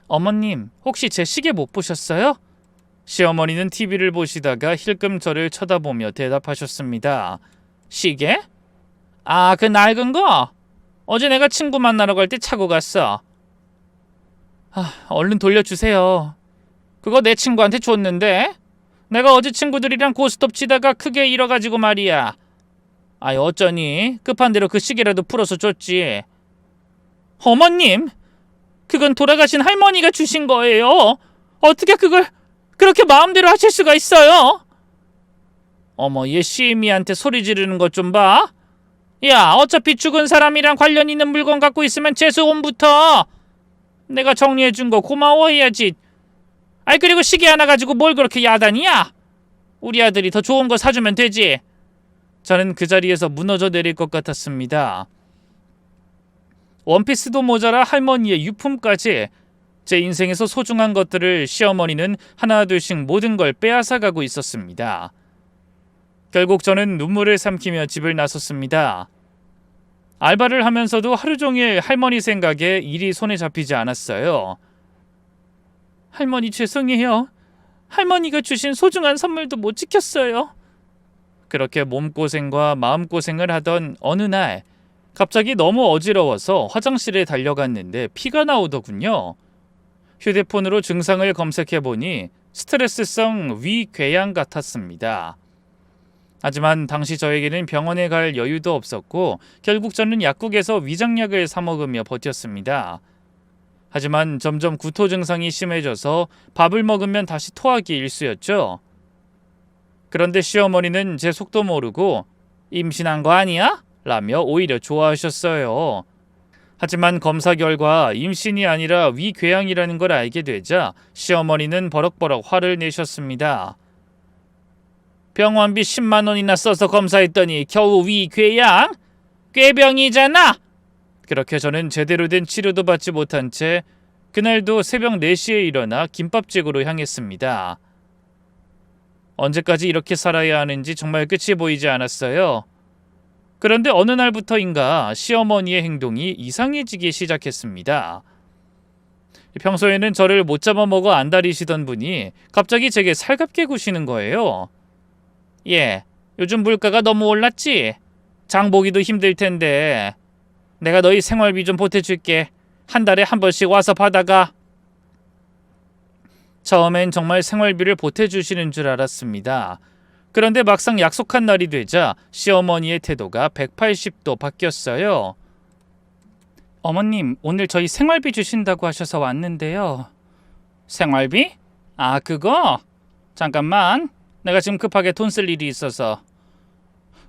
어머님, 혹시 제 시계 못 보셨어요? 시어머니는 TV를 보시다가 힐끔 저를 쳐다보며 대답하셨습니다. 시계? 아, 그 낡은 거? 어제 내가 친구 만나러 갈 때 차고 갔어. 얼른 돌려주세요. 그거 내 친구한테 줬는데? 내가 어제 친구들이랑 고스톱 치다가 크게 잃어가지고 말이야. 아이, 어쩌니? 급한 대로 그 시계라도 풀어서 줬지. 어머님, 그건 돌아가신 할머니가 주신 거예요. 어떻게 그걸 그렇게 마음대로 하실 수가 있어요? 어머, 얘 시애미한테 소리 지르는 것 좀 봐. 야, 어차피 죽은 사람이랑 관련 있는 물건 갖고 있으면 재수온부터 내가 정리해준 거 고마워해야지. 아이, 그리고 시계 하나 가지고 뭘 그렇게 야단이야? 우리 아들이 더 좋은 거 사주면 되지. 저는 그 자리에서 무너져 내릴 것 같았습니다. 원피스도 모자라 할머니의 유품까지 제 인생에서 소중한 것들을 시어머니는 하나둘씩 모든 걸 빼앗아가고 있었습니다. 결국 저는 눈물을 삼키며 집을 나섰습니다. 알바를 하면서도 하루 종일 할머니 생각에 일이 손에 잡히지 않았어요. 할머니 죄송해요. 할머니가 주신 소중한 선물도 못 지켰어요. 그렇게 몸고생과 마음고생을 하던 어느 날 갑자기 너무 어지러워서 화장실에 달려갔는데 피가 나오더군요. 휴대폰으로 증상을 검색해보니 스트레스성 위궤양 같았습니다. 하지만 당시 저에게는 병원에 갈 여유도 없었고 결국 저는 약국에서 위장약을 사 먹으며 버텼습니다. 하지만 점점 구토 증상이 심해져서 밥을 먹으면 다시 토하기 일쑤였죠. 그런데 시어머니는 제 속도 모르고 임신한 거 아니야? 라며 오히려 좋아하셨어요. 하지만 검사 결과 임신이 아니라 위궤양이라는 걸 알게 되자 시어머니는 버럭버럭 화를 내셨습니다. 병원비 10만 원이나 써서 검사했더니 겨우 위궤양? 꾀병이잖아! 그렇게 저는 제대로 된 치료도 받지 못한 채 그날도 새벽 4시에 일어나 김밥집으로 향했습니다. 언제까지 이렇게 살아야 하는지 정말 끝이 보이지 않았어요. 그런데 어느 날부터인가 시어머니의 행동이 이상해지기 시작했습니다. 평소에는 저를 못 잡아먹어 안달이시던 분이 갑자기 제게 살갑게 구시는 거예요. 예, 요즘 물가가 너무 올랐지? 장 보기도 힘들 텐데 내가 너희 생활비 좀 보태줄게. 한 달에 한 번씩 와서 받아가. 처음엔 정말 생활비를 보태주시는 줄 알았습니다. 그런데 막상 약속한 날이 되자 시어머니의 태도가 180도 바뀌었어요. 어머님, 오늘 저희 생활비 주신다고 하셔서 왔는데요. 생활비? 아, 그거? 잠깐만. 내가 지금 급하게 돈 쓸 일이 있어서.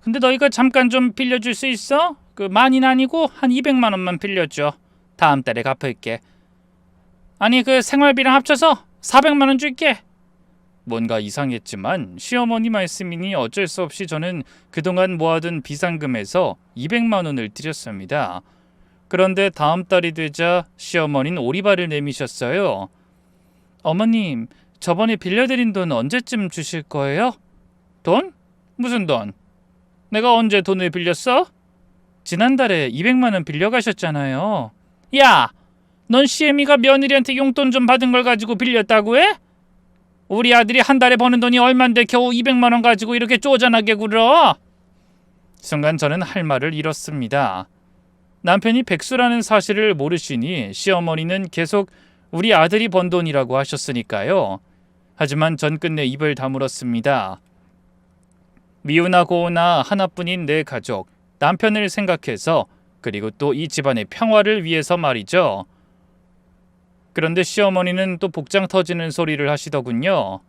근데 너희가 잠깐 좀 빌려줄 수 있어? 많이는 아니고 한 200만 원만 빌려줘. 다음 달에 갚을게. 아니, 생활비랑 합쳐서 400만 원 줄게. 뭔가 이상했지만 시어머니 말씀이니 어쩔 수 없이 저는 그동안 모아둔 비상금에서 200만 원을 드렸습니다. 그런데 다음 달이 되자 시어머니는 오리발을 내미셨어요. 어머님, 저번에 빌려드린 돈 언제쯤 주실 거예요? 돈? 무슨 돈? 내가 언제 돈을 빌렸어? 지난달에 200만 원 빌려가셨잖아요. 야! 넌 시애미가 며느리한테 용돈 좀 받은 걸 가지고 빌렸다고 해? 우리 아들이 한 달에 버는 돈이 얼만데 겨우 200만 원 가지고 이렇게 쪼잔하게 굴어? 순간 저는 할 말을 잃었습니다. 남편이 백수라는 사실을 모르시니 시어머니는 계속 우리 아들이 번 돈이라고 하셨으니까요. 하지만 전 끝내 입을 다물었습니다. 미우나 고우나 하나뿐인 내 가족, 남편을 생각해서 그리고 또 이 집안의 평화를 위해서 말이죠. 그런데 시어머니는 또 복장 터지는 소리를 하시더군요.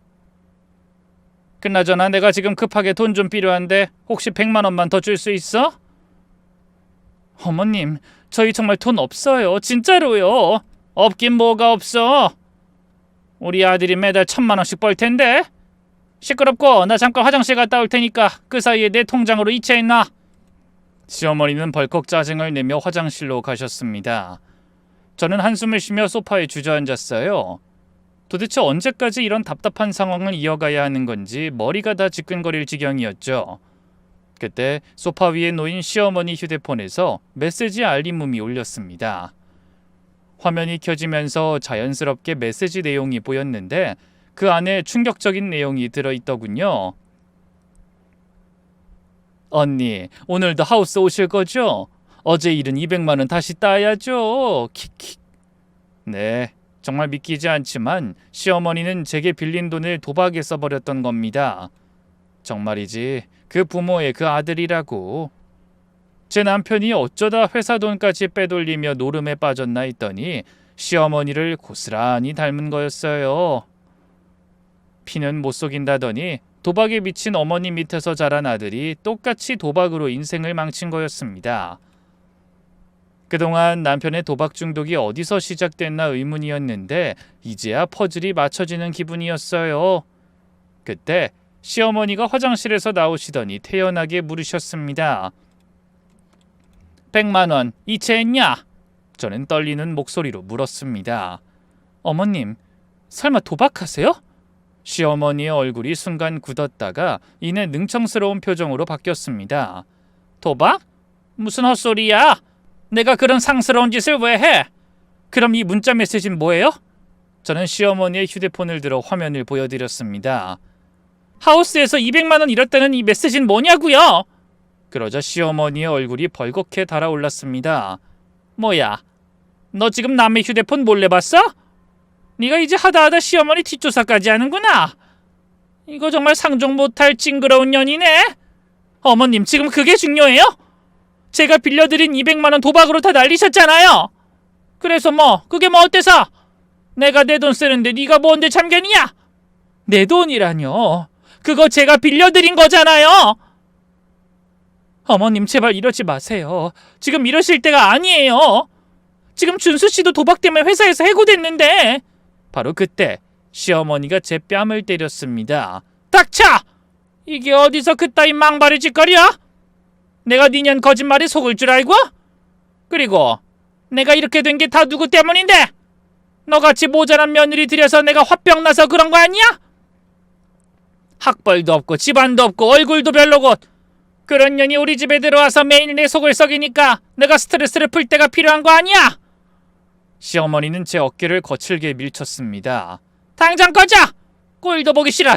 그나저나 내가 지금 급하게 돈 좀 필요한데 혹시 100만 원만 더 줄 수 있어? 어머님, 저희 정말 돈 없어요. 진짜로요. 없긴 뭐가 없어. 우리 아들이 매달 1,000만 원씩 벌 텐데. 시끄럽고 나 잠깐 화장실 갔다 올 테니까 그 사이에 내 통장으로 이체해 놔. 시어머니는 벌컥 짜증을 내며 화장실로 가셨습니다. 저는 한숨을 쉬며 소파에 주저앉았어요. 도대체 언제까지 이런 답답한 상황을 이어가야 하는 건지 머리가 다 지끈거릴 지경이었죠. 그때 소파 위에 놓인 시어머니 휴대폰에서 메시지 알림음이 울렸습니다. 화면이 켜지면서 자연스럽게 메시지 내용이 보였는데 그 안에 충격적인 내용이 들어있더군요. 언니, 오늘도 하우스 오실 거죠? 어제 잃은 200만 원 다시 따야죠. 킥킥. 네, 정말 믿기지 않지만 시어머니는 제게 빌린 돈을 도박에 써버렸던 겁니다. 정말이지 그 부모의 그 아들이라고. 제 남편이 어쩌다 회사 돈까지 빼돌리며 노름에 빠졌나 했더니 시어머니를 고스란히 닮은 거였어요. 피는 못 속인다더니 도박에 미친 어머니 밑에서 자란 아들이 똑같이 도박으로 인생을 망친 거였습니다. 그동안 남편의 도박 중독이 어디서 시작됐나 의문이었는데 이제야 퍼즐이 맞춰지는 기분이었어요. 그때 시어머니가 화장실에서 나오시더니 태연하게 물으셨습니다. 100만 원 이체했냐? 저는 떨리는 목소리로 물었습니다. 어머님, 설마 도박하세요? 시어머니의 얼굴이 순간 굳었다가 이내 능청스러운 표정으로 바뀌었습니다. 도박? 무슨 헛소리야? 내가 그런 상스러운 짓을 왜 해? 그럼 이 문자 메시지는 뭐예요? 저는 시어머니의 휴대폰을 들어 화면을 보여드렸습니다. 하우스에서 200만 원 잃었다는 이 메시지는 뭐냐고요? 그러자 시어머니의 얼굴이 벌겋게 달아올랐습니다. 뭐야? 너 지금 남의 휴대폰 몰래 봤어? 네가 이제 하다하다 시어머니 뒷조사까지 하는구나. 이거 정말 상종 못할 징그러운 년이네. 어머님, 지금 그게 중요해요? 제가 빌려드린 200만 원 도박으로 다 날리셨잖아요. 그래서 그게 어때서? 내가 내 돈 쓰는데 네가 뭔데 참견이야? 내 돈이라뇨. 그거 제가 빌려드린 거잖아요. 어머님, 제발 이러지 마세요. 지금 이러실 때가 아니에요. 지금 준수 씨도 도박 때문에 회사에서 해고됐는데. 바로 그때 시어머니가 제 뺨을 때렸습니다. 닥쳐! 이게 어디서 그따위 망발의 짓거리야? 내가 니년 거짓말에 속을 줄 알고? 그리고 내가 이렇게 된 게 다 누구 때문인데? 너같이 모자란 며느리 들여서 내가 화병 나서 그런 거 아니야? 학벌도 없고 집안도 없고 얼굴도 별로고 그런 년이 우리 집에 들어와서 매일 내 속을 썩이니까 내가 스트레스를 풀 때가 필요한 거 아니야? 시어머니는 제 어깨를 거칠게 밀쳤습니다. 당장 꺼져! 꼴도 보기 싫어!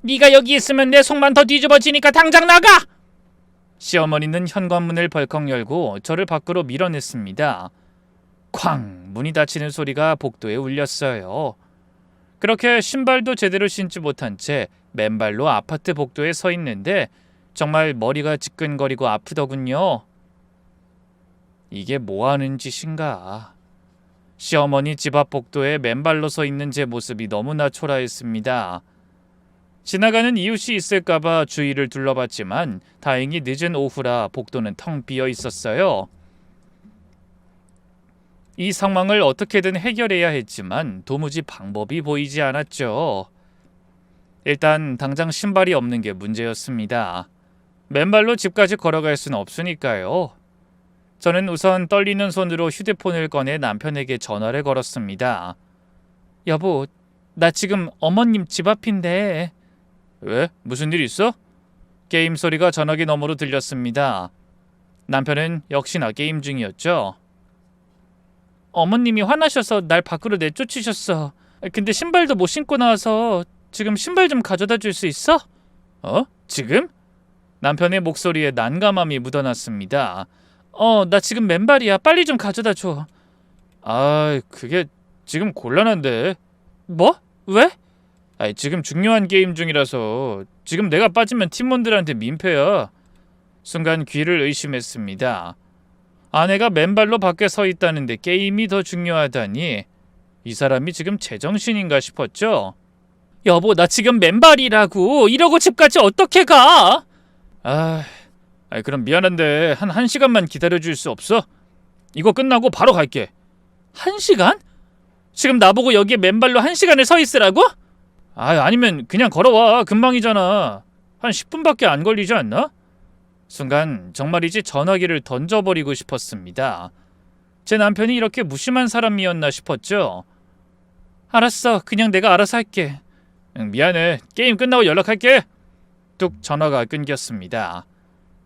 네가 여기 있으면 내 속만 더 뒤집어지니까 당장 나가! 시어머니는 현관문을 벌컥 열고 저를 밖으로 밀어냈습니다. 쾅! 문이 닫히는 소리가 복도에 울렸어요. 그렇게 신발도 제대로 신지 못한 채 맨발로 아파트 복도에 서 있는데 정말 머리가 지끈거리고 아프더군요. 이게 뭐하는 짓인가. 시어머니 집 앞 복도에 맨발로 서 있는 제 모습이 너무나 초라했습니다. 지나가는 이웃이 있을까봐 주위를 둘러봤지만 다행히 늦은 오후라 복도는 텅 비어 있었어요. 이 상황을 어떻게든 해결해야 했지만 도무지 방법이 보이지 않았죠. 일단 당장 신발이 없는 게 문제였습니다. 맨발로 집까지 걸어갈 수는 없으니까요. 저는 우선 떨리는 손으로 휴대폰을 꺼내 남편에게 전화를 걸었습니다. 여보, 나 지금 어머님 집 앞인데. 왜? 무슨 일 있어? 게임 소리가 전화기 너머로 들렸습니다. 남편은 역시나 게임 중이었죠. 어머님이 화나셔서 날 밖으로 내쫓으셨어. 근데 신발도 못 신고 나와서 지금 신발 좀 가져다 줄 수 있어? 지금? 남편의 목소리에 난감함이 묻어났습니다. 나 지금 맨발이야. 빨리 좀 가져다 줘. 그게 지금 곤란한데. 뭐? 왜? 지금 중요한 게임 중이라서 지금 내가 빠지면 팀원들한테 민폐야. 순간 귀를 의심했습니다. 아내가 맨발로 밖에 서 있다는데 게임이 더 중요하다니 이 사람이 지금 제정신인가 싶었죠. 여보, 나 지금 맨발이라고. 이러고 집까지 어떻게 가? 그럼 미안한데 한 1시간만 기다려줄 수 없어? 이거 끝나고 바로 갈게. 1시간? 지금 나보고 여기에 맨발로 1시간을 서 있으라고? 아니면 그냥 걸어와. 금방이잖아. 한 10분밖에 안 걸리지 않나? 순간 정말이지 전화기를 던져버리고 싶었습니다. 제 남편이 이렇게 무심한 사람이었나 싶었죠. 알았어. 그냥 내가 알아서 할게. 미안해. 게임 끝나고 연락할게. 뚝 전화가 끊겼습니다.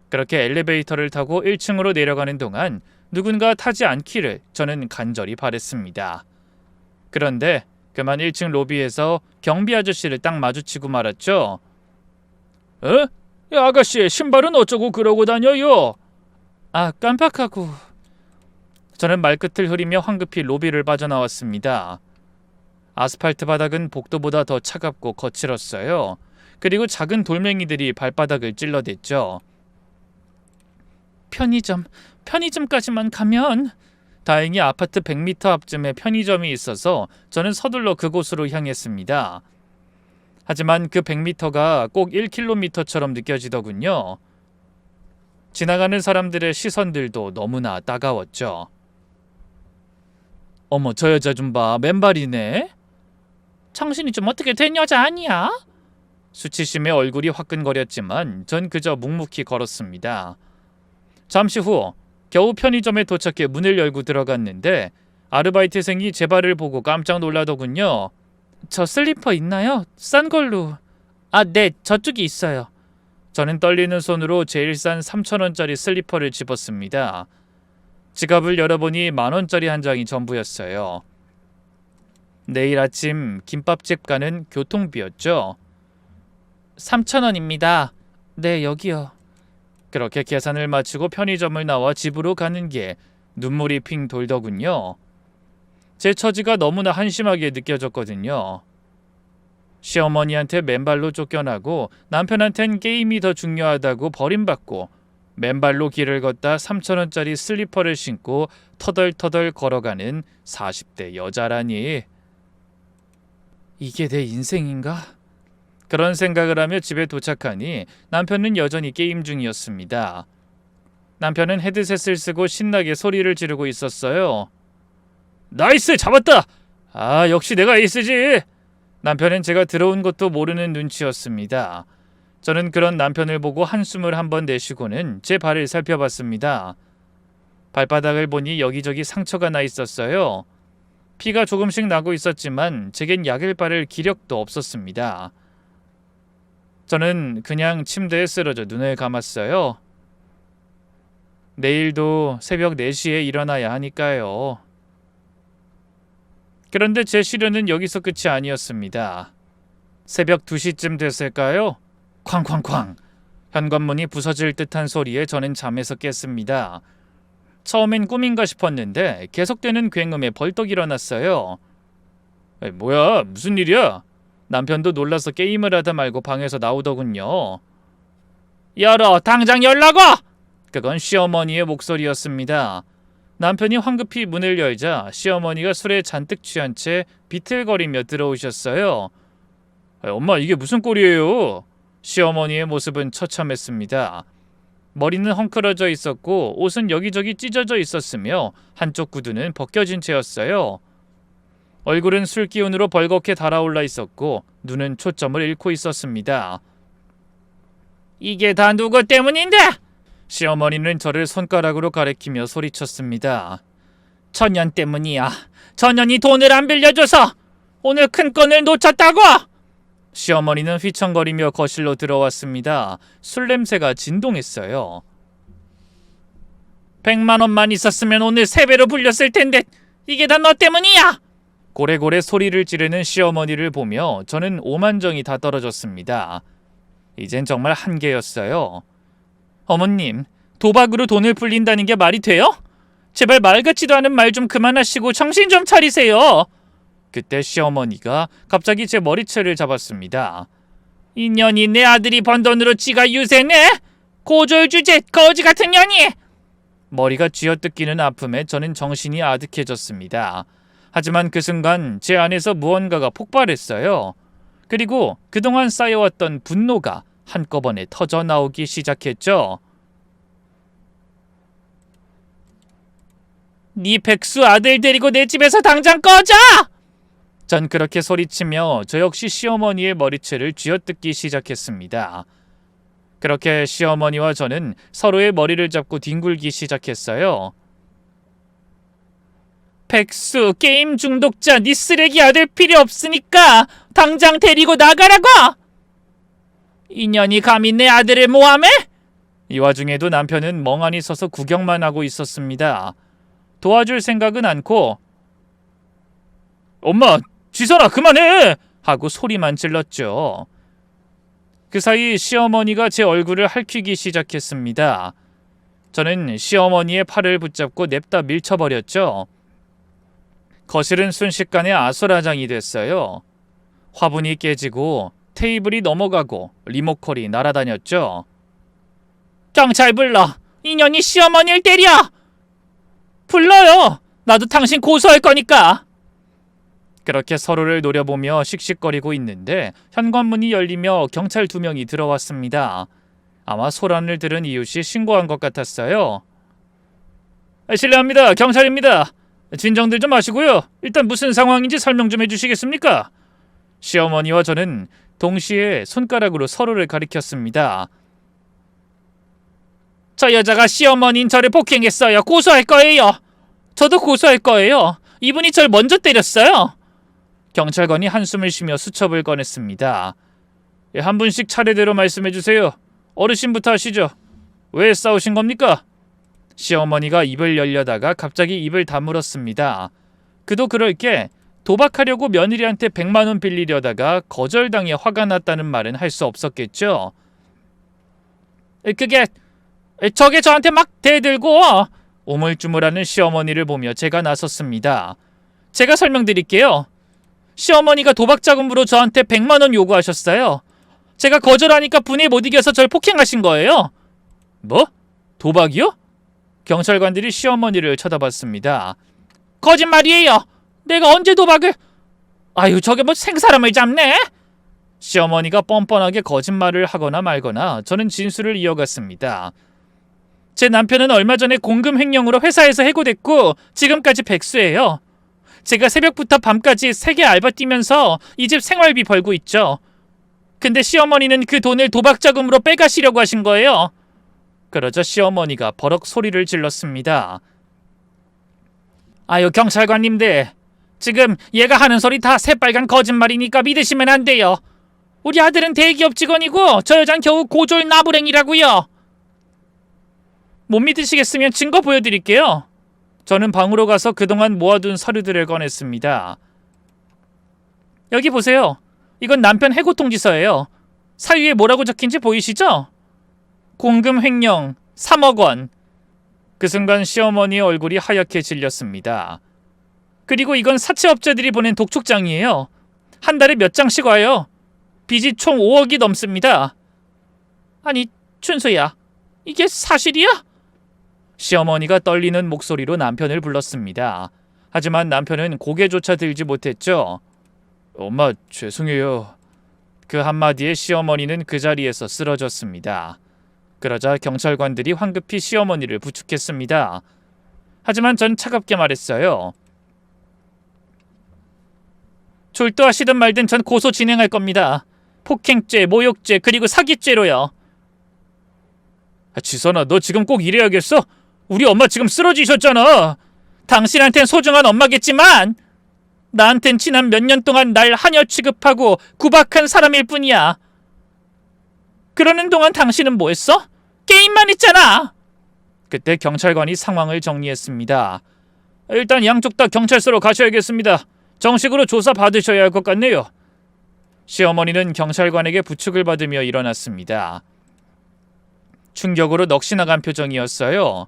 그렇게 엘리베이터를 타고 1층으로 내려가는 동안 누군가 타지 않기를 저는 간절히 바랬습니다. 그런데 그만 1층 로비에서 경비 아저씨를 딱 마주치고 말았죠. 야, 아가씨, 신발은 어쩌고 그러고 다녀요? 깜빡하고. 저는 말끝을 흐리며 황급히 로비를 빠져나왔습니다. 아스팔트 바닥은 복도보다 더 차갑고 거칠었어요. 그리고 작은 돌멩이들이 발바닥을 찔러댔죠. 편의점까지만 가면. 다행히 아파트 100m 앞쯤에 편의점이 있어서 저는 서둘러 그곳으로 향했습니다. 하지만 그 100m가 꼭 1km처럼 느껴지더군요. 지나가는 사람들의 시선들도 너무나 따가웠죠. 어머, 저 여자 좀 봐. 맨발이네. 정신이 좀 어떻게 된 여자 아니야? 수치심에 얼굴이 화끈거렸지만 전 그저 묵묵히 걸었습니다. 잠시 후 겨우 편의점에 도착해 문을 열고 들어갔는데 아르바이트생이 제 발을 보고 깜짝 놀라더군요. 저 슬리퍼 있나요? 싼 걸로. 아, 네, 저쪽에 있어요. 저는 떨리는 손으로 제일 싼 3,000원짜리 슬리퍼를 집었습니다. 지갑을 열어보니 10,000원짜리 한 장이 전부였어요. 내일 아침 김밥집 가는 교통비였죠. 3,000원입니다. 네, 여기요. 그렇게 계산을 마치고 편의점을 나와 집으로 가는 게 눈물이 핑 돌더군요. 제 처지가 너무나 한심하게 느껴졌거든요. 시어머니한테 맨발로 쫓겨나고 남편한텐 게임이 더 중요하다고 버림받고 맨발로 길을 걷다 3,000원짜리 슬리퍼를 신고 터덜터덜 걸어가는 40대 여자라니. 이게 내 인생인가? 그런 생각을 하며 집에 도착하니 남편은 여전히 게임 중이었습니다. 남편은 헤드셋을 쓰고 신나게 소리를 지르고 있었어요. 나이스! 잡았다! 아, 역시 내가 에이스지! 남편은 제가 들어온 것도 모르는 눈치였습니다. 저는 그런 남편을 보고 한숨을 한번 내쉬고는 제 발을 살펴봤습니다. 발바닥을 보니 여기저기 상처가 나 있었어요. 피가 조금씩 나고 있었지만 제겐 약을 바를 기력도 없었습니다. 저는 그냥 침대에 쓰러져 눈을 감았어요. 내일도 새벽 4시에 일어나야 하니까요. 그런데 제 시련은 여기서 끝이 아니었습니다. 새벽 2시쯤 됐을까요? 쾅쾅쾅! 현관문이 부서질 듯한 소리에 저는 잠에서 깼습니다. 처음엔 꿈인가 싶었는데 계속되는 굉음에 벌떡 일어났어요. 뭐야? 무슨 일이야? 남편도 놀라서 게임을 하다 말고 방에서 나오더군요. 열어! 당장 열라고! 그건 시어머니의 목소리였습니다. 남편이 황급히 문을 열자 시어머니가 술에 잔뜩 취한 채 비틀거리며 들어오셨어요. 엄마, 이게 무슨 꼴이에요? 시어머니의 모습은 처참했습니다. 머리는 헝클어져 있었고 옷은 여기저기 찢어져 있었으며 한쪽 구두는 벗겨진 채였어요. 얼굴은 술 기운으로 벌겋게 달아올라 있었고 눈은 초점을 잃고 있었습니다. 이게 다 누구 때문인데? 시어머니는 저를 손가락으로 가리키며 소리쳤습니다. 전년 때문이야. 전년이 돈을 안 빌려줘서 오늘 큰 건을 놓쳤다고! 시어머니는 휘청거리며 거실로 들어왔습니다. 술 냄새가 진동했어요. 100만 원만 있었으면 오늘 3배로 불렸을 텐데 이게 다 너 때문이야! 고래고래 소리를 지르는 시어머니를 보며 저는 오만정이 다 떨어졌습니다. 이젠 정말 한계였어요. 어머님, 도박으로 돈을 불린다는 게 말이 돼요? 제발 말 같지도 않은 말 좀 그만하시고 정신 좀 차리세요. 그때 시어머니가 갑자기 제 머리채를 잡았습니다. 이 년이 내 아들이 번 돈으로 지가 유세네? 고졸주제 거지 같은 년이! 머리가 쥐어뜯기는 아픔에 저는 정신이 아득해졌습니다. 하지만 그 순간 제 안에서 무언가가 폭발했어요. 그리고 그동안 쌓여왔던 분노가 한꺼번에 터져나오기 시작했죠. 네 백수 아들 데리고 내 집에서 당장 꺼져! 전 그렇게 소리치며 저 역시 시어머니의 머리채를 쥐어뜯기 시작했습니다. 그렇게 시어머니와 저는 서로의 머리를 잡고 뒹굴기 시작했어요. 백수, 게임 중독자, 네 쓰레기 아들 필요 없으니까 당장 데리고 나가라고! 이년이 감히 내 아들을 모함해? 이 와중에도 남편은 멍하니 서서 구경만 하고 있었습니다. 도와줄 생각은 않고 엄마, 지선아 그만해! 하고 소리만 질렀죠. 그 사이 시어머니가 제 얼굴을 핥히기 시작했습니다. 저는 시어머니의 팔을 붙잡고 냅다 밀쳐버렸죠. 거실은 순식간에 아수라장이 됐어요. 화분이 깨지고 테이블이 넘어가고 리모컨이 날아다녔죠. 경찰 불러! 이년이 시어머니를 때려! 불러요! 나도 당신 고소할 거니까! 그렇게 서로를 노려보며 씩씩거리고 있는데 현관문이 열리며 경찰 2명이 들어왔습니다. 아마 소란을 들은 이웃이 신고한 것 같았어요. 실례합니다. 경찰입니다. 진정들 좀 하시고요. 일단 무슨 상황인지 설명 좀 해주시겠습니까? 시어머니와 저는 동시에 손가락으로 서로를 가리켰습니다. 저 여자가 시어머니인 저를 폭행했어요. 고소할 거예요. 저도 고소할 거예요. 이분이 절 먼저 때렸어요. 경찰관이 한숨을 쉬며 수첩을 꺼냈습니다. 예, 한 분씩 차례대로 말씀해 주세요. 어르신부터 하시죠. 왜 싸우신 겁니까? 시어머니가 입을 열려다가 갑자기 입을 다물었습니다. 그도 그럴 게 도박하려고 며느리한테 100만 원 빌리려다가 거절당해 화가 났다는 말은 할 수 없었겠죠. 그게 저게 저한테 막 대들고 우물쭈물하는 시어머니를 보며 제가 나섰습니다. 제가 설명드릴게요. 시어머니가 도박 자금으로 저한테 100만 원 요구하셨어요. 제가 거절하니까 분에 못 이겨서 절 폭행하신 거예요. 뭐? 도박이요? 경찰관들이 시어머니를 쳐다봤습니다. 거짓말이에요. 내가 언제 도박을... 아유, 저게 뭐 생사람을 잡네? 시어머니가 뻔뻔하게 거짓말을 하거나 말거나 저는 진술을 이어갔습니다. 제 남편은 얼마 전에 공금 횡령으로 회사에서 해고됐고 지금까지 백수예요. 제가 새벽부터 밤까지 3개 알바 뛰면서 이 집 생활비 벌고 있죠. 근데 시어머니는 그 돈을 도박 자금으로 빼가시려고 하신 거예요. 그러자 시어머니가 버럭 소리를 질렀습니다. 아유, 경찰관님들, 지금 얘가 하는 소리 다 새빨간 거짓말이니까 믿으시면 안 돼요. 우리 아들은 대기업 직원이고 저 여잔 겨우 고졸 나부랭이라고요. 못 믿으시겠으면 증거 보여드릴게요. 저는 방으로 가서 그동안 모아둔 서류들을 꺼냈습니다. 여기 보세요. 이건 남편 해고 통지서예요. 사유에 뭐라고 적힌지 보이시죠? 공금 횡령 3억 원. 그 순간 시어머니의 얼굴이 하얗게 질렸습니다. 그리고 이건 사채업자들이 보낸 독촉장이에요. 한 달에 몇 장씩 와요. 빚이 총 5억이 넘습니다. 아니, 춘수야, 이게 사실이야? 시어머니가 떨리는 목소리로 남편을 불렀습니다. 하지만 남편은 고개조차 들지 못했죠. 엄마, 죄송해요. 그 한마디에 시어머니는 그 자리에서 쓰러졌습니다. 그러자 경찰관들이 황급히 시어머니를 부축했습니다. 하지만 전 차갑게 말했어요. 졸도하시든 말든 전 고소 진행할 겁니다. 폭행죄, 모욕죄, 그리고 사기죄로요. 지선아, 너 지금 꼭 이래야겠어? 우리 엄마 지금 쓰러지셨잖아. 당신한텐 소중한 엄마겠지만 나한텐 지난 몇 년 동안 날 하녀 취급하고 구박한 사람일 뿐이야. 그러는 동안 당신은 뭐 했어? 게임만 했잖아. 그때 경찰관이 상황을 정리했습니다. 일단 양쪽 다 경찰서로 가셔야겠습니다. 정식으로 조사 받으셔야 할 것 같네요. 시어머니는 경찰관에게 부축을 받으며 일어났습니다. 충격으로 넋이 나간 표정이었어요.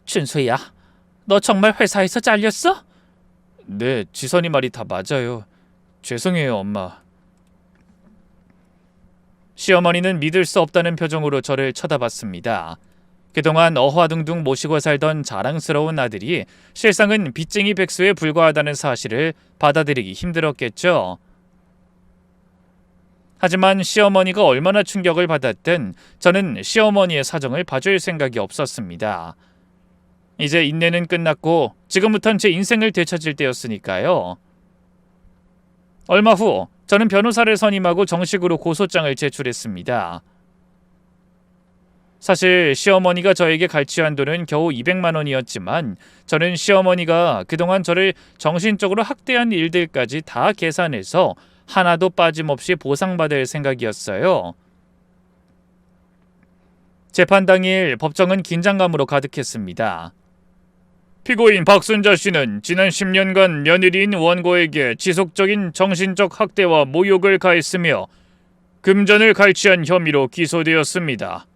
춘수야, 너 정말 회사에서 잘렸어? 네, 지선이 말이 다 맞아요. 죄송해요, 엄마. 시어머니는 믿을 수 없다는 표정으로 저를 쳐다봤습니다. 그동안 어화둥둥 모시고 살던 자랑스러운 아들이 실상은 빚쟁이 백수에 불과하다는 사실을 받아들이기 힘들었겠죠. 하지만 시어머니가 얼마나 충격을 받았든 저는 시어머니의 사정을 봐줄 생각이 없었습니다. 이제 인내는 끝났고 지금부턴 제 인생을 되찾을 때였으니까요. 얼마 후 저는 변호사를 선임하고 정식으로 고소장을 제출했습니다. 사실 시어머니가 저에게 갈취한 돈은 겨우 200만 원이었지만 저는 시어머니가 그동안 저를 정신적으로 학대한 일들까지 다 계산해서 하나도 빠짐없이 보상받을 생각이었어요. 재판 당일 법정은 긴장감으로 가득했습니다. 피고인 박순자 씨는 지난 10년간 며느리인 원고에게 지속적인 정신적 학대와 모욕을 가했으며 금전을 갈취한 혐의로 기소되었습니다.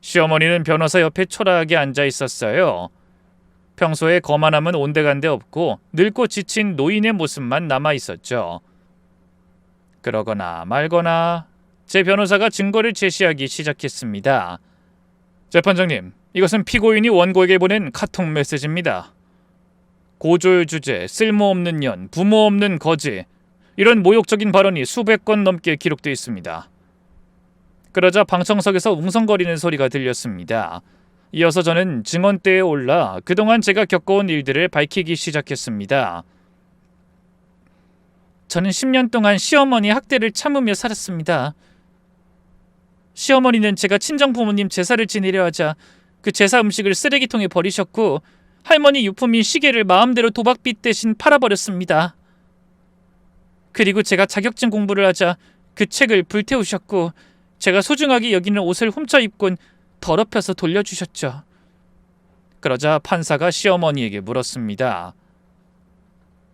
시어머니는 변호사 옆에 초라하게 앉아 있었어요. 평소에 거만함은 온데간데 없고 늙고 지친 노인의 모습만 남아 있었죠. 그러거나 말거나 제 변호사가 증거를 제시하기 시작했습니다. 재판장님, 이것은 피고인이 원고에게 보낸 카톡 메시지입니다. 고졸 주제, 쓸모없는 년, 부모 없는 거지, 이런 모욕적인 발언이 수백 건 넘게 기록되어 있습니다. 그러자 방청석에서 웅성거리는 소리가 들렸습니다. 이어서 저는 증언대에 올라 그동안 제가 겪어온 일들을 밝히기 시작했습니다. 저는 10년 동안 시어머니 학대를 참으며 살았습니다. 시어머니는 제가 친정부모님 제사를 지내려 하자 그 제사 음식을 쓰레기통에 버리셨고 할머니 유품인 시계를 마음대로 도박빚 대신 팔아버렸습니다. 그리고 제가 자격증 공부를 하자 그 책을 불태우셨고 제가 소중하게 여기는 옷을 훔쳐 입곤 더럽혀서 돌려주셨죠. 그러자 판사가 시어머니에게 물었습니다.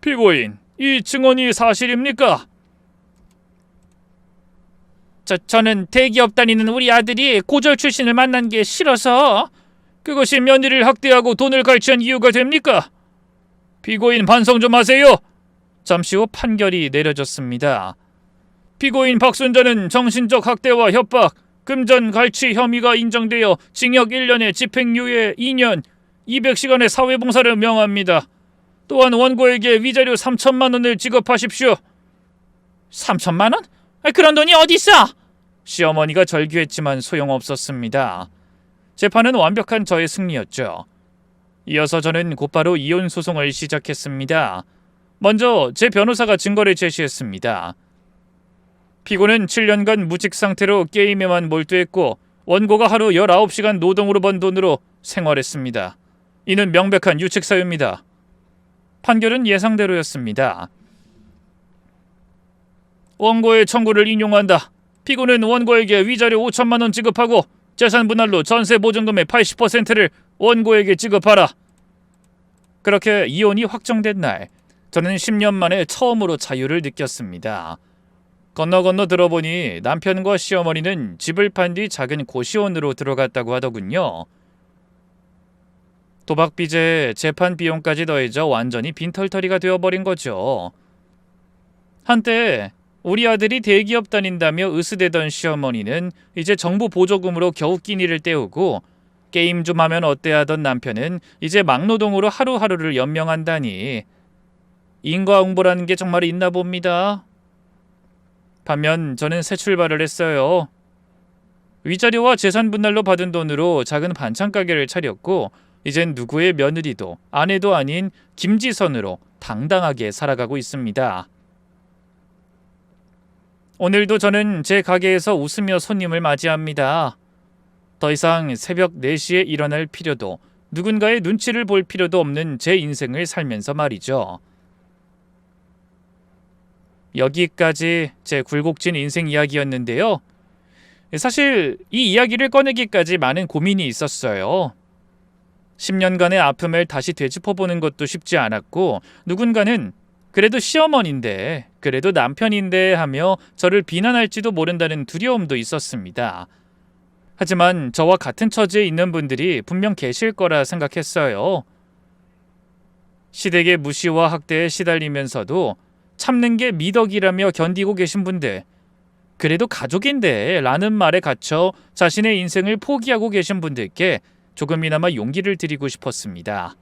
피고인, 이 증언이 사실입니까? 저는 대기업 다니는 우리 아들이 고졸 출신을 만난 게 싫어서. 그것이 며느리를 학대하고 돈을 갈취한 이유가 됩니까? 피고인 반성 좀 하세요. 잠시 후 판결이 내려졌습니다. 피고인 박순자는 정신적 학대와 협박, 금전 갈취 혐의가 인정되어 징역 1년에 집행유예 2년, 200시간의 사회봉사를 명합니다. 또한 원고에게 위자료 3천만 원을 지급하십시오. 3천만 원? 그런 돈이 어디 있어? 시어머니가 절규했지만 소용없었습니다. 재판은 완벽한 저의 승리였죠. 이어서 저는 곧바로 이혼 소송을 시작했습니다. 먼저 제 변호사가 증거를 제시했습니다. 피고는 7년간 무직 상태로 게임에만 몰두했고 원고가 하루 19시간 노동으로 번 돈으로 생활했습니다. 이는 명백한 유책 사유입니다. 판결은 예상대로였습니다. 원고의 청구를 인용한다. 피고는 원고에게 위자료 5천만 원 지급하고 재산 분할로 전세 보증금의 80%를 원고에게 지급하라. 그렇게 이혼이 확정된 날, 저는 10년 만에 처음으로 자유를 느꼈습니다. 건너 들어보니 남편과 시어머니는 집을 판 뒤 작은 고시원으로 들어갔다고 하더군요. 도박빚에 재판 비용까지 더해져 완전히 빈털터리가 되어버린 거죠. 한때 우리 아들이 대기업 다닌다며 으스대던 시어머니는 이제 정부 보조금으로 겨우 끼니를 때우고 게임 좀 하면 어때 하던 남편은 이제 막노동으로 하루하루를 연명한다니 인과응보라는 게 정말 있나 봅니다. 반면 저는 새 출발을 했어요. 위자료와 재산 분할로 받은 돈으로 작은 반찬 가게를 차렸고 이젠 누구의 며느리도 아내도 아닌 김지선으로 당당하게 살아가고 있습니다. 오늘도 저는 제 가게에서 웃으며 손님을 맞이합니다. 더 이상 새벽 4시에 일어날 필요도 누군가의 눈치를 볼 필요도 없는 제 인생을 살면서 말이죠. 여기까지 제 굴곡진 인생 이야기였는데요. 사실 이 이야기를 꺼내기까지 많은 고민이 있었어요. 10년간의 아픔을 다시 되짚어보는 것도 쉽지 않았고 누군가는 그래도 시어머니인데 그래도 남편인데 하며 저를 비난할지도 모른다는 두려움도 있었습니다. 하지만 저와 같은 처지에 있는 분들이 분명 계실 거라 생각했어요. 시댁의 무시와 학대에 시달리면서도 참는 게 미덕이라며 견디고 계신 분들, 그래도 가족인데 라는 말에 갇혀 자신의 인생을 포기하고 계신 분들께 조금이나마 용기를 드리고 싶었습니다.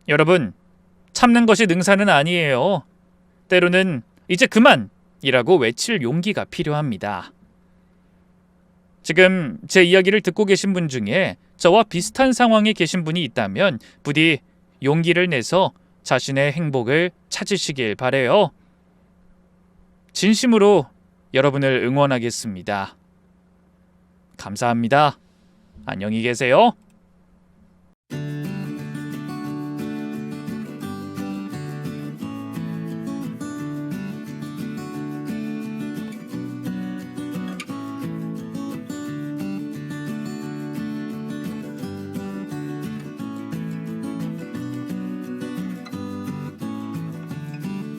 여러분, 참는 것이 능사는 아니에요. 때로는 이제 그만이라고 외칠 용기가 필요합니다. 지금 제 이야기를 듣고 계신 분 중에 저와 비슷한 상황에 계신 분이 있다면 부디 용기를 내서 자신의 행복을 찾으시길 바래요. 진심으로 여러분을 응원하겠습니다. 감사합니다. 안녕히 계세요.